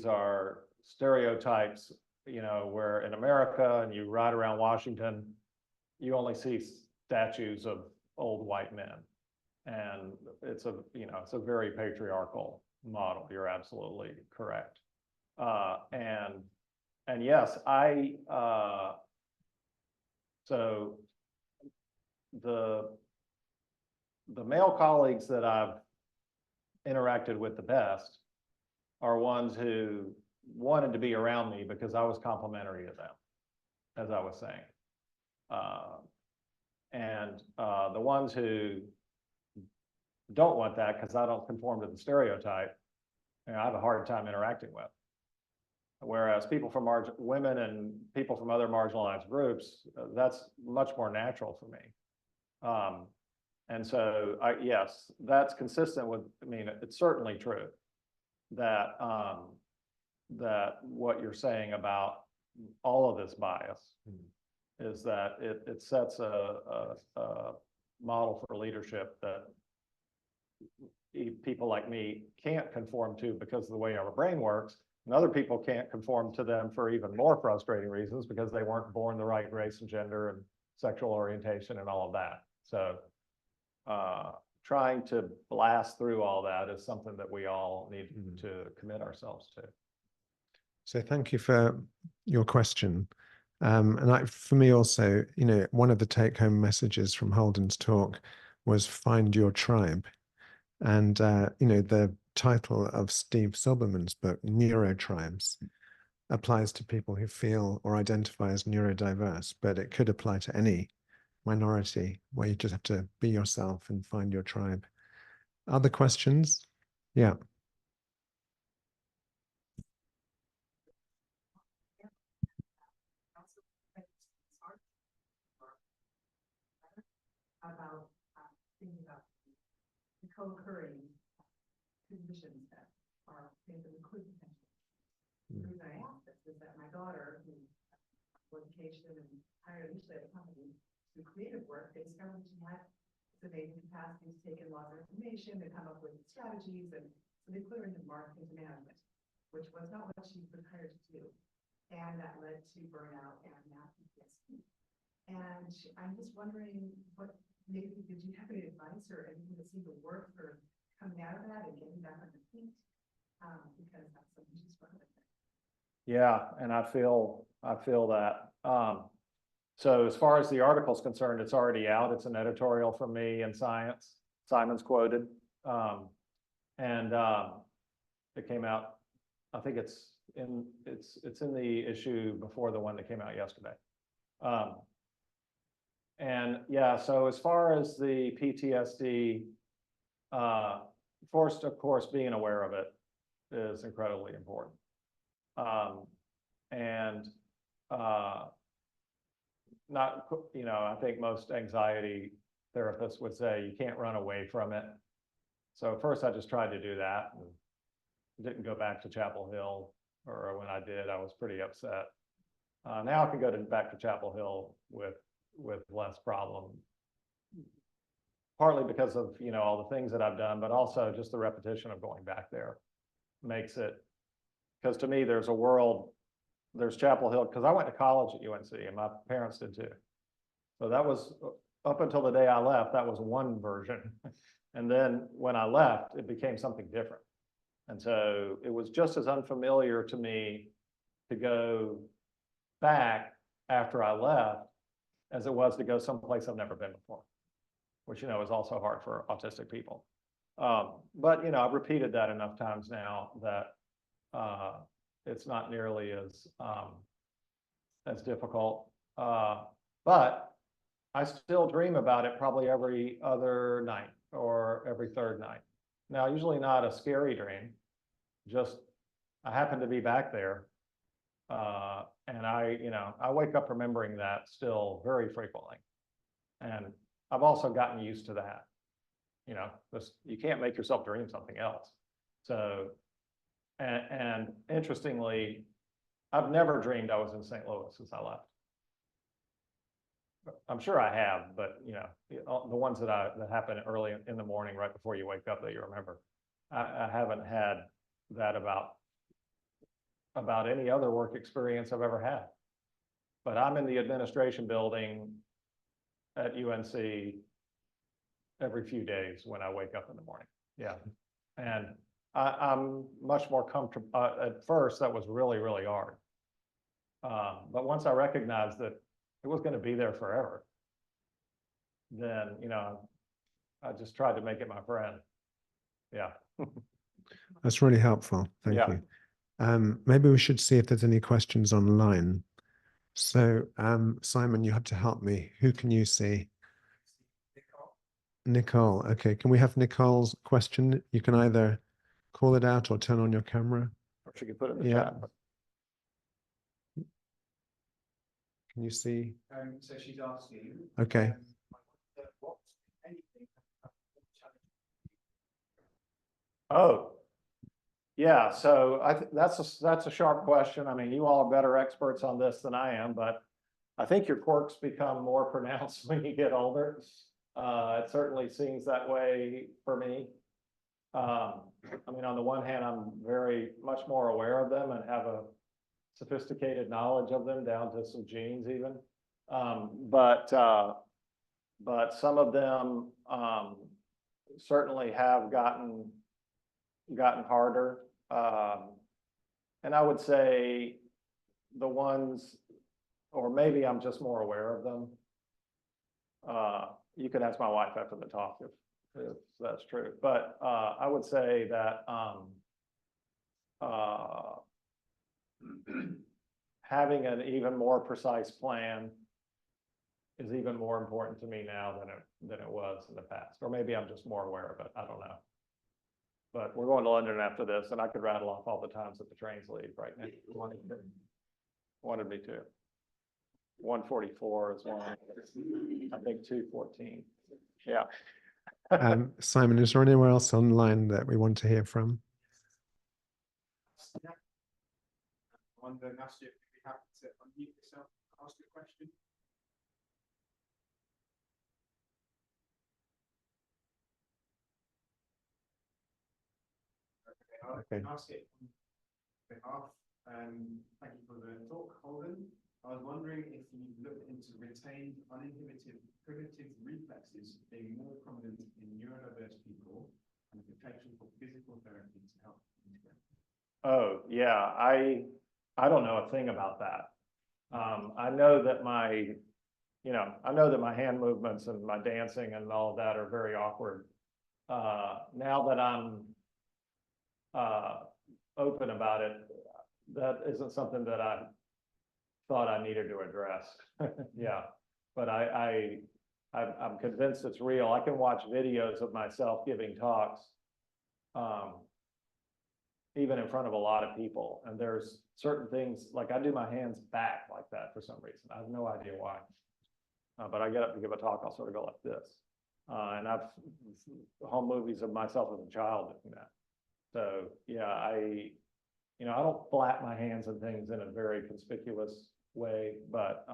B: are stereotypes, where in America and you ride around Washington, you only see statues of old white men. And it's a very patriarchal model. You're absolutely correct. And yes, so the male colleagues that I've interacted with the best are ones who wanted to be around me because I was complimentary to them, as I was saying. And the ones who don't want that because I don't conform to the stereotype, I have a hard time interacting with. Whereas people from women and people from other marginalized groups, that's much more natural for me. And so, yes, that's consistent with, it's certainly true that, that what you're saying about all of this bias is that it sets a model for leadership that people like me can't conform to because of the way our brain works, and other people can't conform to them for even more frustrating reasons because they weren't born the right race and gender and sexual orientation and all of that. So trying to blast through all that is something that we all need to commit ourselves to.
A: So thank you for your question. And for me also, one of the take-home messages from Holden's talk was find your tribe. And, the title of Steve Silberman's book, Neurotribes, applies to people who feel or identify as neurodiverse, but it could apply to any minority where you just have to be yourself and find your tribe. Other questions? Yeah.
I: About thinking about the co-occurring conditions that are include potential. The reason I ask this is that my daughter, who education and hired initially at a company through creative work, they discovered she had this amazing capacity to take in lots of information and come up with strategies, and so they put her into marketing management, which was not what she was hired to do, and that led to burnout and now PTSD. And I'm just wondering, maybe did you have any advice or anything that seemed to work for coming out of that and getting back on the feet? Because that's something she's struggling with.
B: Yeah, and I feel that. So as far as the article's concerned, it's already out. It's an editorial from me in Science. Simon's quoted. It came out, I think it's in the issue before the one that came out yesterday. And yeah, so as far as the PTSD, first, of course, being aware of it is incredibly important. I think most anxiety therapists would say you can't run away from it. So first I just tried to do that and didn't go back to Chapel Hill, or when I did, I was pretty upset. Now I can go back to Chapel Hill with less problem, partly because of all the things that I've done, but also just the repetition of going back there makes it Because to me, there's a world, there's Chapel Hill, because I went to college at UNC and my parents did too. So that was, up until the day I left, that was one version. And then when I left, it became something different. And so it was just as unfamiliar to me to go back after I left as it was to go someplace I've never been before, which, you know, is also hard for autistic people. But, you know, I've repeated that enough times now that it's not nearly as difficult. But I still dream about it probably every other night or every third night. Now, usually not a scary dream, just I happen to be back there. And I wake up remembering that still very frequently. And I've also gotten used to that. You know, you can't make yourself dream something else. So, and interestingly, I've never dreamed I was in St. Louis since I left. I'm sure I have, but you know, the ones that happen early in the morning, right before you wake up, that you remember. I haven't had that about any other work experience I've ever had. But I'm in the administration building at UNC every few days when I wake up in the morning. Yeah, and I'm much more comfortable. At first, that was really, really hard. But once I recognized that it was going to be there forever, then, you know, I just tried to make it my friend. Yeah.
A: That's really helpful. Thank you. Maybe we should see if there's any questions online. So, Simon, you have to help me. Who can you see? Nicole. Okay, can we have Nicole's question? You can either call it out or turn on your camera.
B: Or she could put it in the chat.
A: Can you see?
J: So she's asking.
A: Okay.
B: Oh, yeah. So that's a sharp question. I mean, you all are better experts on this than I am, but I think your quirks become more pronounced when you get older. It certainly seems that way for me. I mean, on the one hand, I'm very much more aware of them and have a sophisticated knowledge of them down to some genes even. But some of them certainly have gotten harder. And I would say the ones, or maybe I'm just more aware of them. You can ask my wife after the talk if that's true. But I would say that having an even more precise plan is even more important to me now than it was in the past. Or maybe I'm just more aware of it. I don't know. But we're going to London after this, and I could rattle off all the times that the trains leave right now. Wanted me to. 144 is one. I think 214. Yeah.
A: Simon, is there anywhere else online that we want to hear from?
J: Wonder, Nastia, if you happen to unmute yourself, ask your question. Okay, Nastia, on behalf, thank you for the talk, Holden. I was wondering if you looked into retained uninhibited primitive reflexes being more prominent in neurodiverse people and the potential for physical therapy to help integrate.
B: Oh, yeah, I don't know a thing about that. I know that my hand movements and my dancing and all of that are very awkward. Now that I'm open about it, that isn't something that I thought I needed to address. Yeah, but I'm convinced it's real. I can watch videos of myself giving talks, even in front of a lot of people. And there's certain things, like I do my hands back like that for some reason. I have no idea why. But I get up to give a talk, I'll sort of go like this. And I've home movies of myself as a child doing that. So yeah, I don't flap my hands and things in a very conspicuous way, but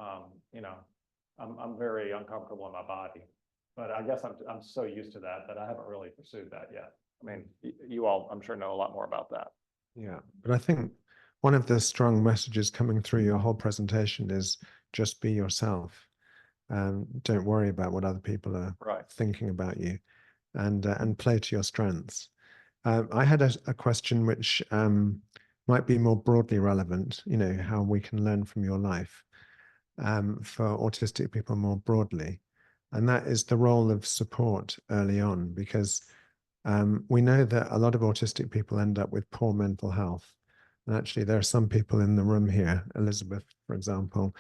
B: I'm very uncomfortable in my body. But I guess I'm so used to that I haven't really pursued that yet. I mean, you all, I'm sure, know a lot more about that.
A: Yeah, but I think one of the strong messages coming through your whole presentation is just be yourself. Don't worry about what other people are thinking about you, and play to your strengths. I had a question which might be more broadly relevant, you know, how we can learn from your life for autistic people more broadly. And that is the role of support early on, because we know that a lot of autistic people end up with poor mental health. And actually, there are some people in the room here, Elizabeth, for example,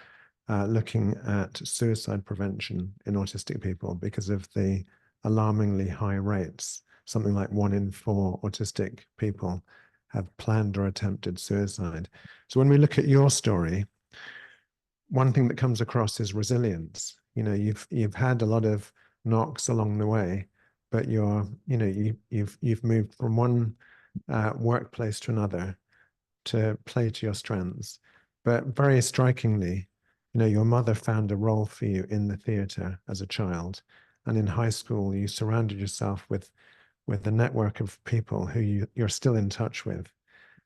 A: looking at suicide prevention in autistic people because of the alarmingly high rates. Something like 1 in 4 autistic people have planned or attempted suicide. So when we look at your story, one thing that comes across is resilience. You know, you've had a lot of knocks along the way, but you've moved from one workplace to another to play to your strengths. But very strikingly, you know, your mother found a role for you in the theatre as a child, and in high school you surrounded yourself with a network of people who you're still in touch with.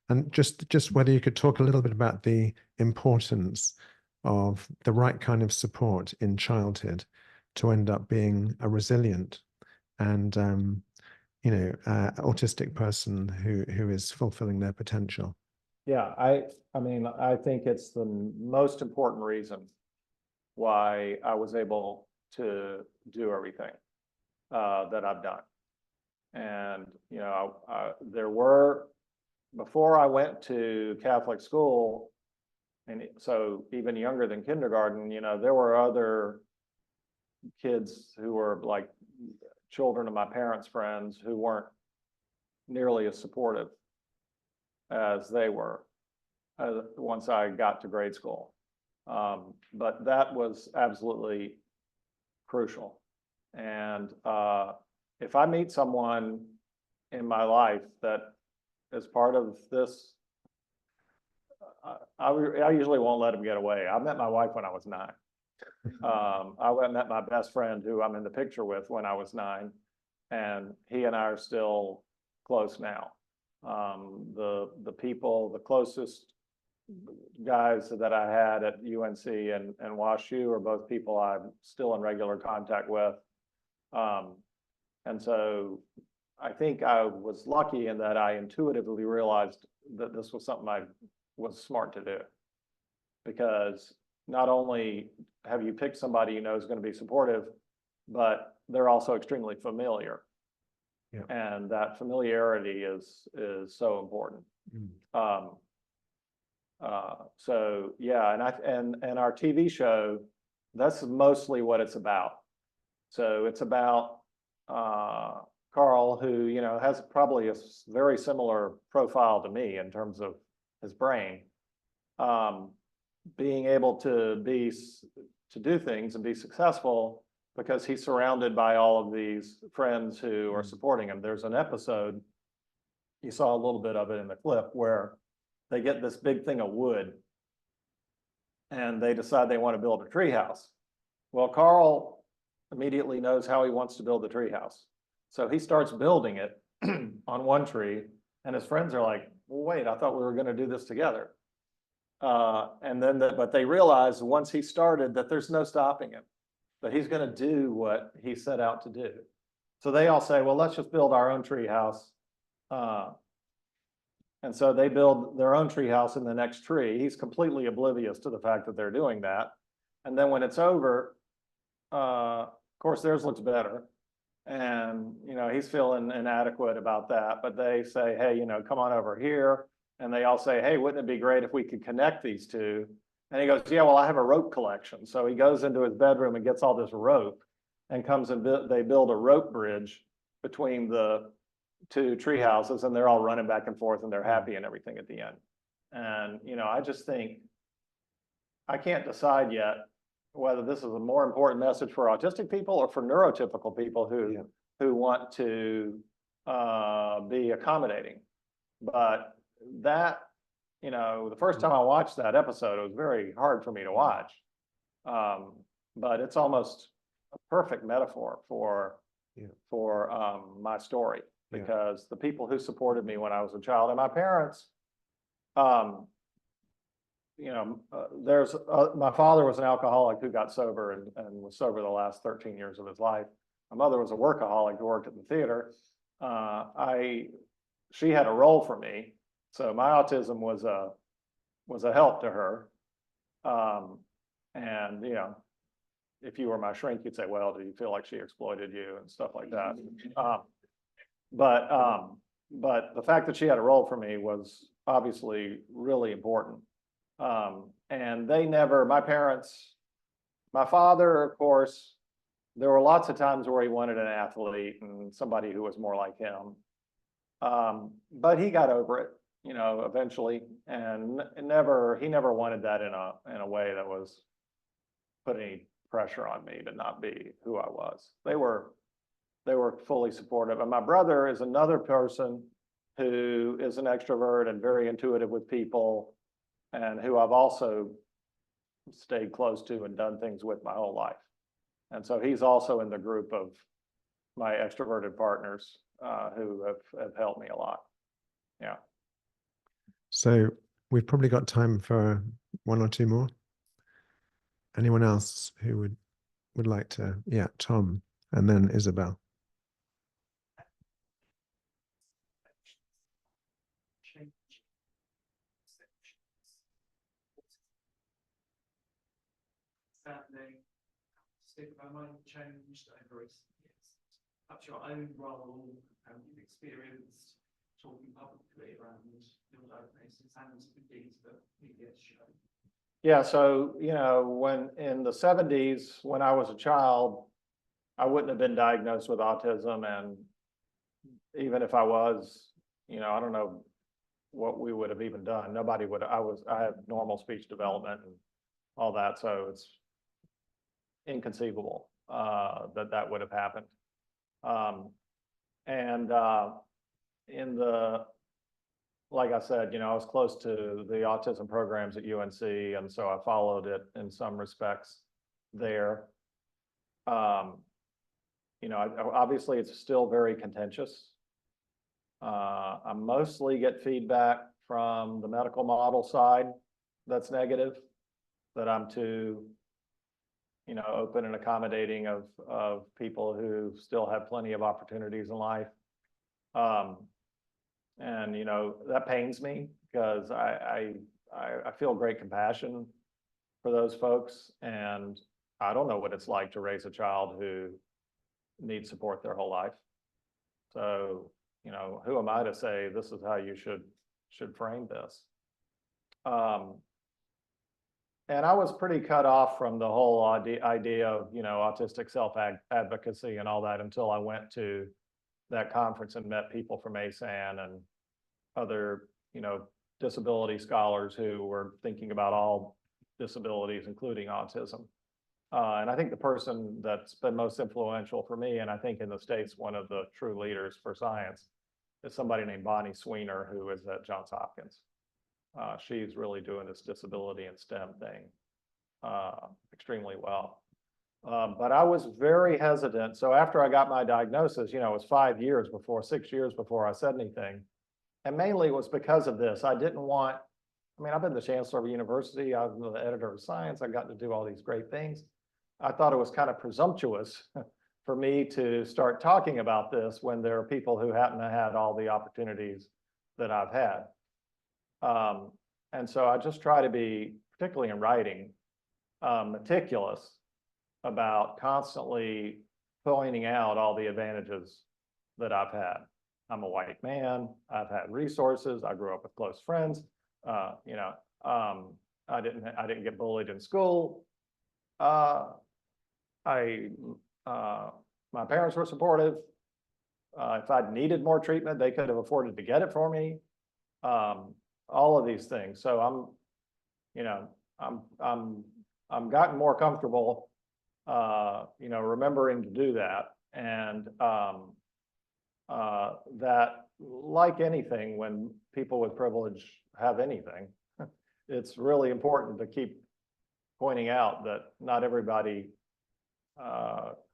A: And just whether you could talk a little bit about the importance of the right kind of support in childhood to end up being a resilient and autistic person who is fulfilling their potential.
B: Yeah, I mean, I think it's the most important reason why I was able to do everything that I've done. And, you know, there were, before I went to Catholic school, and so even younger than kindergarten, you know, there were other kids who were like children of my parents' friends who weren't nearly as supportive as they were once I got to grade school. But that was absolutely crucial. And if I meet someone in my life that is part of this, I usually won't let them get away. I met my wife when I was 9. I met my best friend, who I'm in the picture with, when I was 9, and he and I are still close now. The people, the closest guys that I had at UNC and WashU are both people I'm still in regular contact with. And so I think I was lucky in that I intuitively realized that this was something I was smart to do, because not only have you picked somebody you know is going to be supportive, but they're also extremely familiar. Yeah. And that familiarity is so important. So yeah, and our TV show, that's mostly what it's about. So it's about Carl, who, you know, has probably a very similar profile to me in terms of his brain, being able to do things and be successful because he's surrounded by all of these friends who are supporting him. There's an episode, you saw a little bit of it in the clip, where they get this big thing of wood and they decide they want to build a tree house. Well, Carl immediately knows how he wants to build the tree house. So he starts building it on one tree, and his friends are like, well, wait, I thought we were going to do this together. But they realize once he started that there's no stopping him, that he's going to do what he set out to do. So they all say, well, let's just build our own tree house. And so they build their own tree house in the next tree. He's completely oblivious to the fact that they're doing that. And then when it's over, of course, theirs looks better. And, you know, he's feeling inadequate about that. But they say, hey, you know, come on over here. And they all say, hey, wouldn't it be great if we could connect these two? And he goes, yeah, well, I have a rope collection. So he goes into his bedroom and gets all this rope and comes and they build a rope bridge between the 2 tree houses, and they're all running back and forth and they're happy and everything at the end. And, you know, I just think, I can't decide yet whether this is a more important message for autistic people or for neurotypical people who want to be accommodating. But that, you know, the first time I watched that episode, it was very hard for me to watch. But it's almost a perfect metaphor for my story, because the people who supported me when I was a child, and my parents, my father was an alcoholic who got sober and was sober the last 13 years of his life. My mother was a workaholic who worked at the theater. She had a role for me, so my autism was a help to her. And if you were my shrink, you'd say, well, do you feel like she exploited you and stuff like that? But the fact that she had a role for me was obviously really important. And they never, my father, of course, there were lots of times where he wanted an athlete and somebody who was more like him. But he got over it, eventually, and he never wanted that in a way that was put any pressure on me to not be who I was. They were fully supportive. And my brother is another person who is an extrovert and very intuitive with people, and who I've also stayed close to and done things with my whole life. And so he's also in the group of my extroverted partners who have helped me a lot. Yeah.
A: So we've probably got time for one or two more. Anyone else who would like to? Yeah, Tom, and then Isabel.
J: Sadly, stick my mind changed over recent years. Perhaps your own role you've experienced talking publicly around neurodiversity and the things that PBS show.
B: Yeah, so when in the 70s, when I was a child, I wouldn't have been diagnosed with autism, and even if I was, I don't know what we would have even done. Nobody would. I had normal speech development and all that, so it's inconceivable that would have happened. Like I said, I was close to the autism programs at UNC, and so I followed it in some respects there. Obviously it's still very contentious. I mostly get feedback from the medical model side that's negative, that I'm too open and accommodating of people who still have plenty of opportunities in life. And that pains me, because I feel great compassion for those folks, and I don't know what it's like to raise a child who needs support their whole life. So who am I to say this is how you should frame this? And I was pretty cut off from the whole idea of autistic self-advocacy and all that until I went to that conference and met people from ASAN and other disability scholars who were thinking about all disabilities, including autism. And I think the person that's been most influential for me, and I think in the States one of the true leaders for science, is somebody named Bonnie Sweener, who is at Johns Hopkins. She's really doing this disability and STEM thing extremely well. But I was very hesitant. So after I got my diagnosis, it was 6 years before I said anything. And mainly it was because of this. I didn't want, I've been the chancellor of a university, I'm the editor of science, I got to do all these great things. I thought it was kind of presumptuous for me to start talking about this when there are people who happen to have all the opportunities that I've had. And so I just try to be, particularly in writing, meticulous about constantly pointing out all the advantages that I've had. I'm a white man, I've had resources, I grew up with close friends, I didn't get bullied in school. My parents were supportive. If I'd needed more treatment, they could have afforded to get it for me. All of these things. So I'm gotten more comfortable, remembering to do that. And that, like anything, when people with privilege have anything, it's really important to keep pointing out that not everybody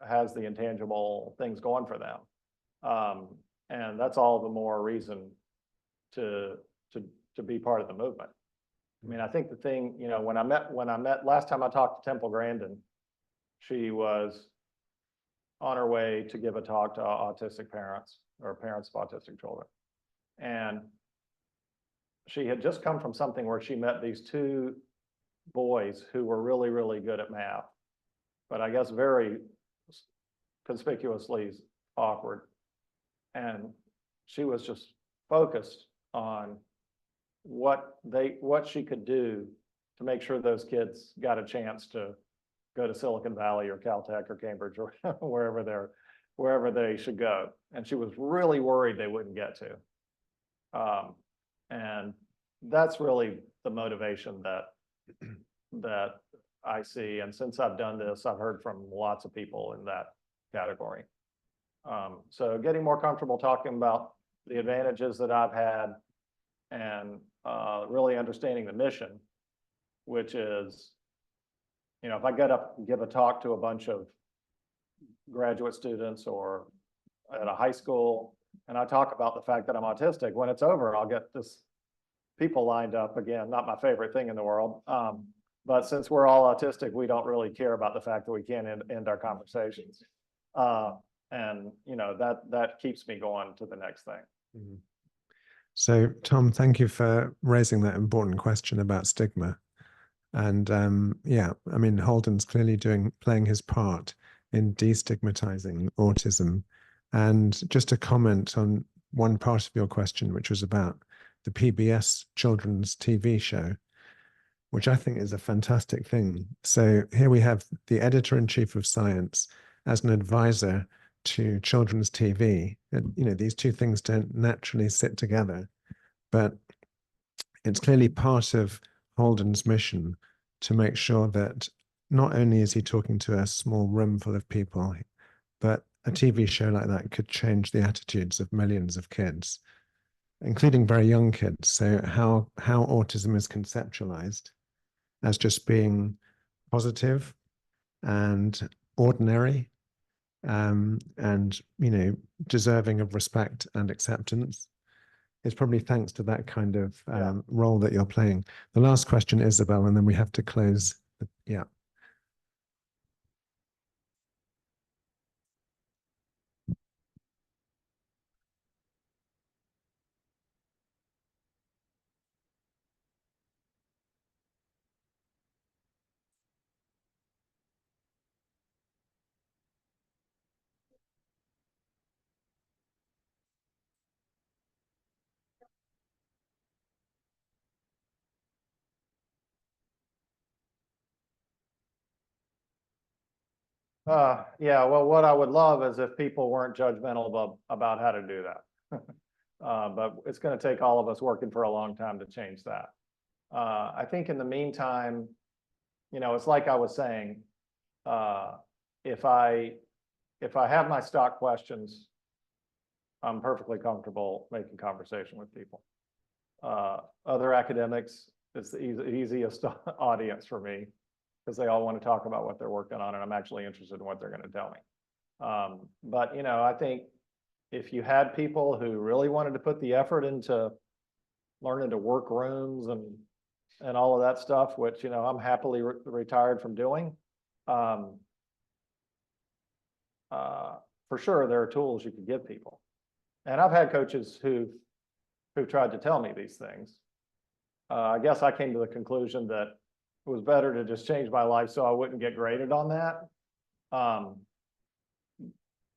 B: has the intangible things going for them. And that's all the more reason to be part of the movement. I mean, I think the thing, you know, when I met, last time I talked to Temple Grandin, she was on her way to give a talk to autistic parents or parents of autistic children. And she had just come from something where she met these two boys who were really, really good at math, but I guess very conspicuously awkward. And she was just focused on what she could do to make sure those kids got a chance to go to Silicon Valley or Caltech or Cambridge or wherever they should go. And she was really worried they wouldn't get to. And that's really the motivation that I see. And since I've done this, I've heard from lots of people in that category. So getting more comfortable talking about the advantages that I've had and really understanding the mission, which is, you know, if I get up and give a talk to a bunch of graduate students or at a high school, and I talk about the fact that I'm autistic, when it's over, I'll get this people lined up again, not my favorite thing in the world. But since we're all autistic, we don't really care about the fact that we can't end our conversations. And you know, that keeps me going to the next thing.
A: Mm-hmm. So Tom, thank you for raising that important question about stigma. And yeah, I mean, Holden's clearly playing his part in destigmatizing autism. And just a comment on one part of your question, which was about the PBS children's TV show, which I think is a fantastic thing. So here we have the editor-in-chief of Science as an advisor to children's TV. And, you know, these two things don't naturally sit together, but it's clearly part of Holden's mission to make sure that not only is he talking to a small room full of people, but a TV show like that could change the attitudes of millions of kids, including very young kids. So how autism is conceptualized as just being positive and ordinary, and, you know, deserving of respect and acceptance is probably thanks to that kind of role that you're playing. The last question, Isabel, and then we have to close. Yeah.
B: Yeah, well, what I would love is if people weren't judgmental about how to do that. But it's going to take all of us working for a long time to change that. I think in the meantime, you know, it's like I was saying, if I have my stock questions, I'm perfectly comfortable making conversation with people. Other academics, it's the easiest audience for me, because they all want to talk about what they're working on, and I'm actually interested in what they're going to tell me. But, you know, I think if you had people who really wanted to put the effort into learning to work rooms and all of that stuff, which, you know, I'm happily retired from doing, for sure, there are tools you could give people. And I've had coaches who've tried to tell me these things. I guess I came to the conclusion that it was better to just change my life so I wouldn't get graded on that.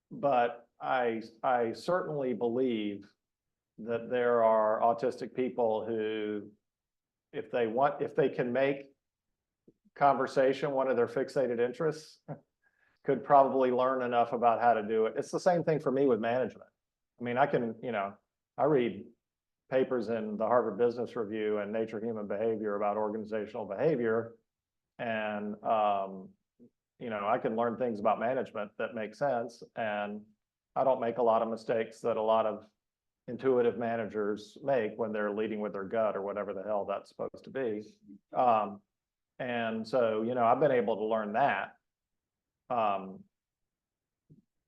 B: But I certainly believe that there are autistic people who, if they can make conversation one of their fixated interests, could probably learn enough about how to do it. It's the same thing for me with management. I mean, I can, you know, I read papers in the Harvard Business Review and Nature Human Behavior about organizational behavior. And, you know, I can learn things about management that make sense. And I don't make a lot of mistakes that a lot of intuitive managers make when they're leading with their gut or whatever the hell that's supposed to be. And so, you know, I've been able to learn that.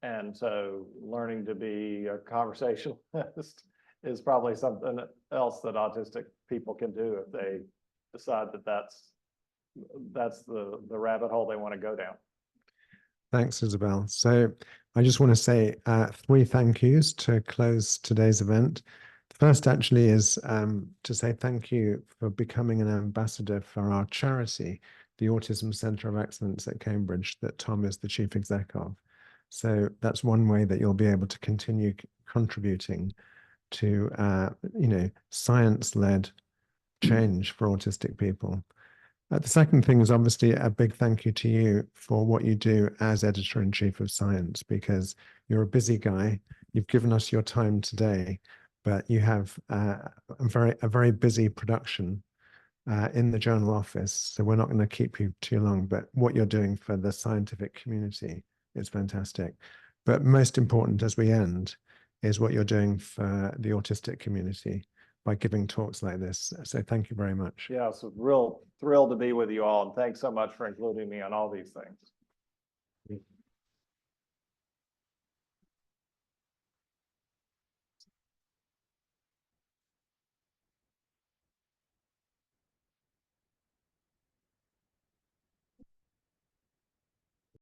B: And so learning to be a conversationalist is probably something else that autistic people can do if decide that that's the rabbit hole they want to go down.
A: Thanks, Isabel. So I just want to say 3 thank yous to close today's event. The first actually is to say thank you for becoming an ambassador for our charity, the Autism Centre of Excellence at Cambridge, that Tom is the chief exec of. So that's one way that you'll be able to continue contributing to, science-led change for autistic people. The second thing is obviously a big thank you to you for what you do as editor-in-chief of Science, because you're a busy guy. You've given us your time today, but you have a very busy production in the journal office. So we're not going to keep you too long, but what you're doing for the scientific community is fantastic. But most important as we end is what you're doing for the autistic community by giving talks like this. So thank you very much.
B: Yeah, so real thrilled to be with you all, and thanks so much for including me on all these things.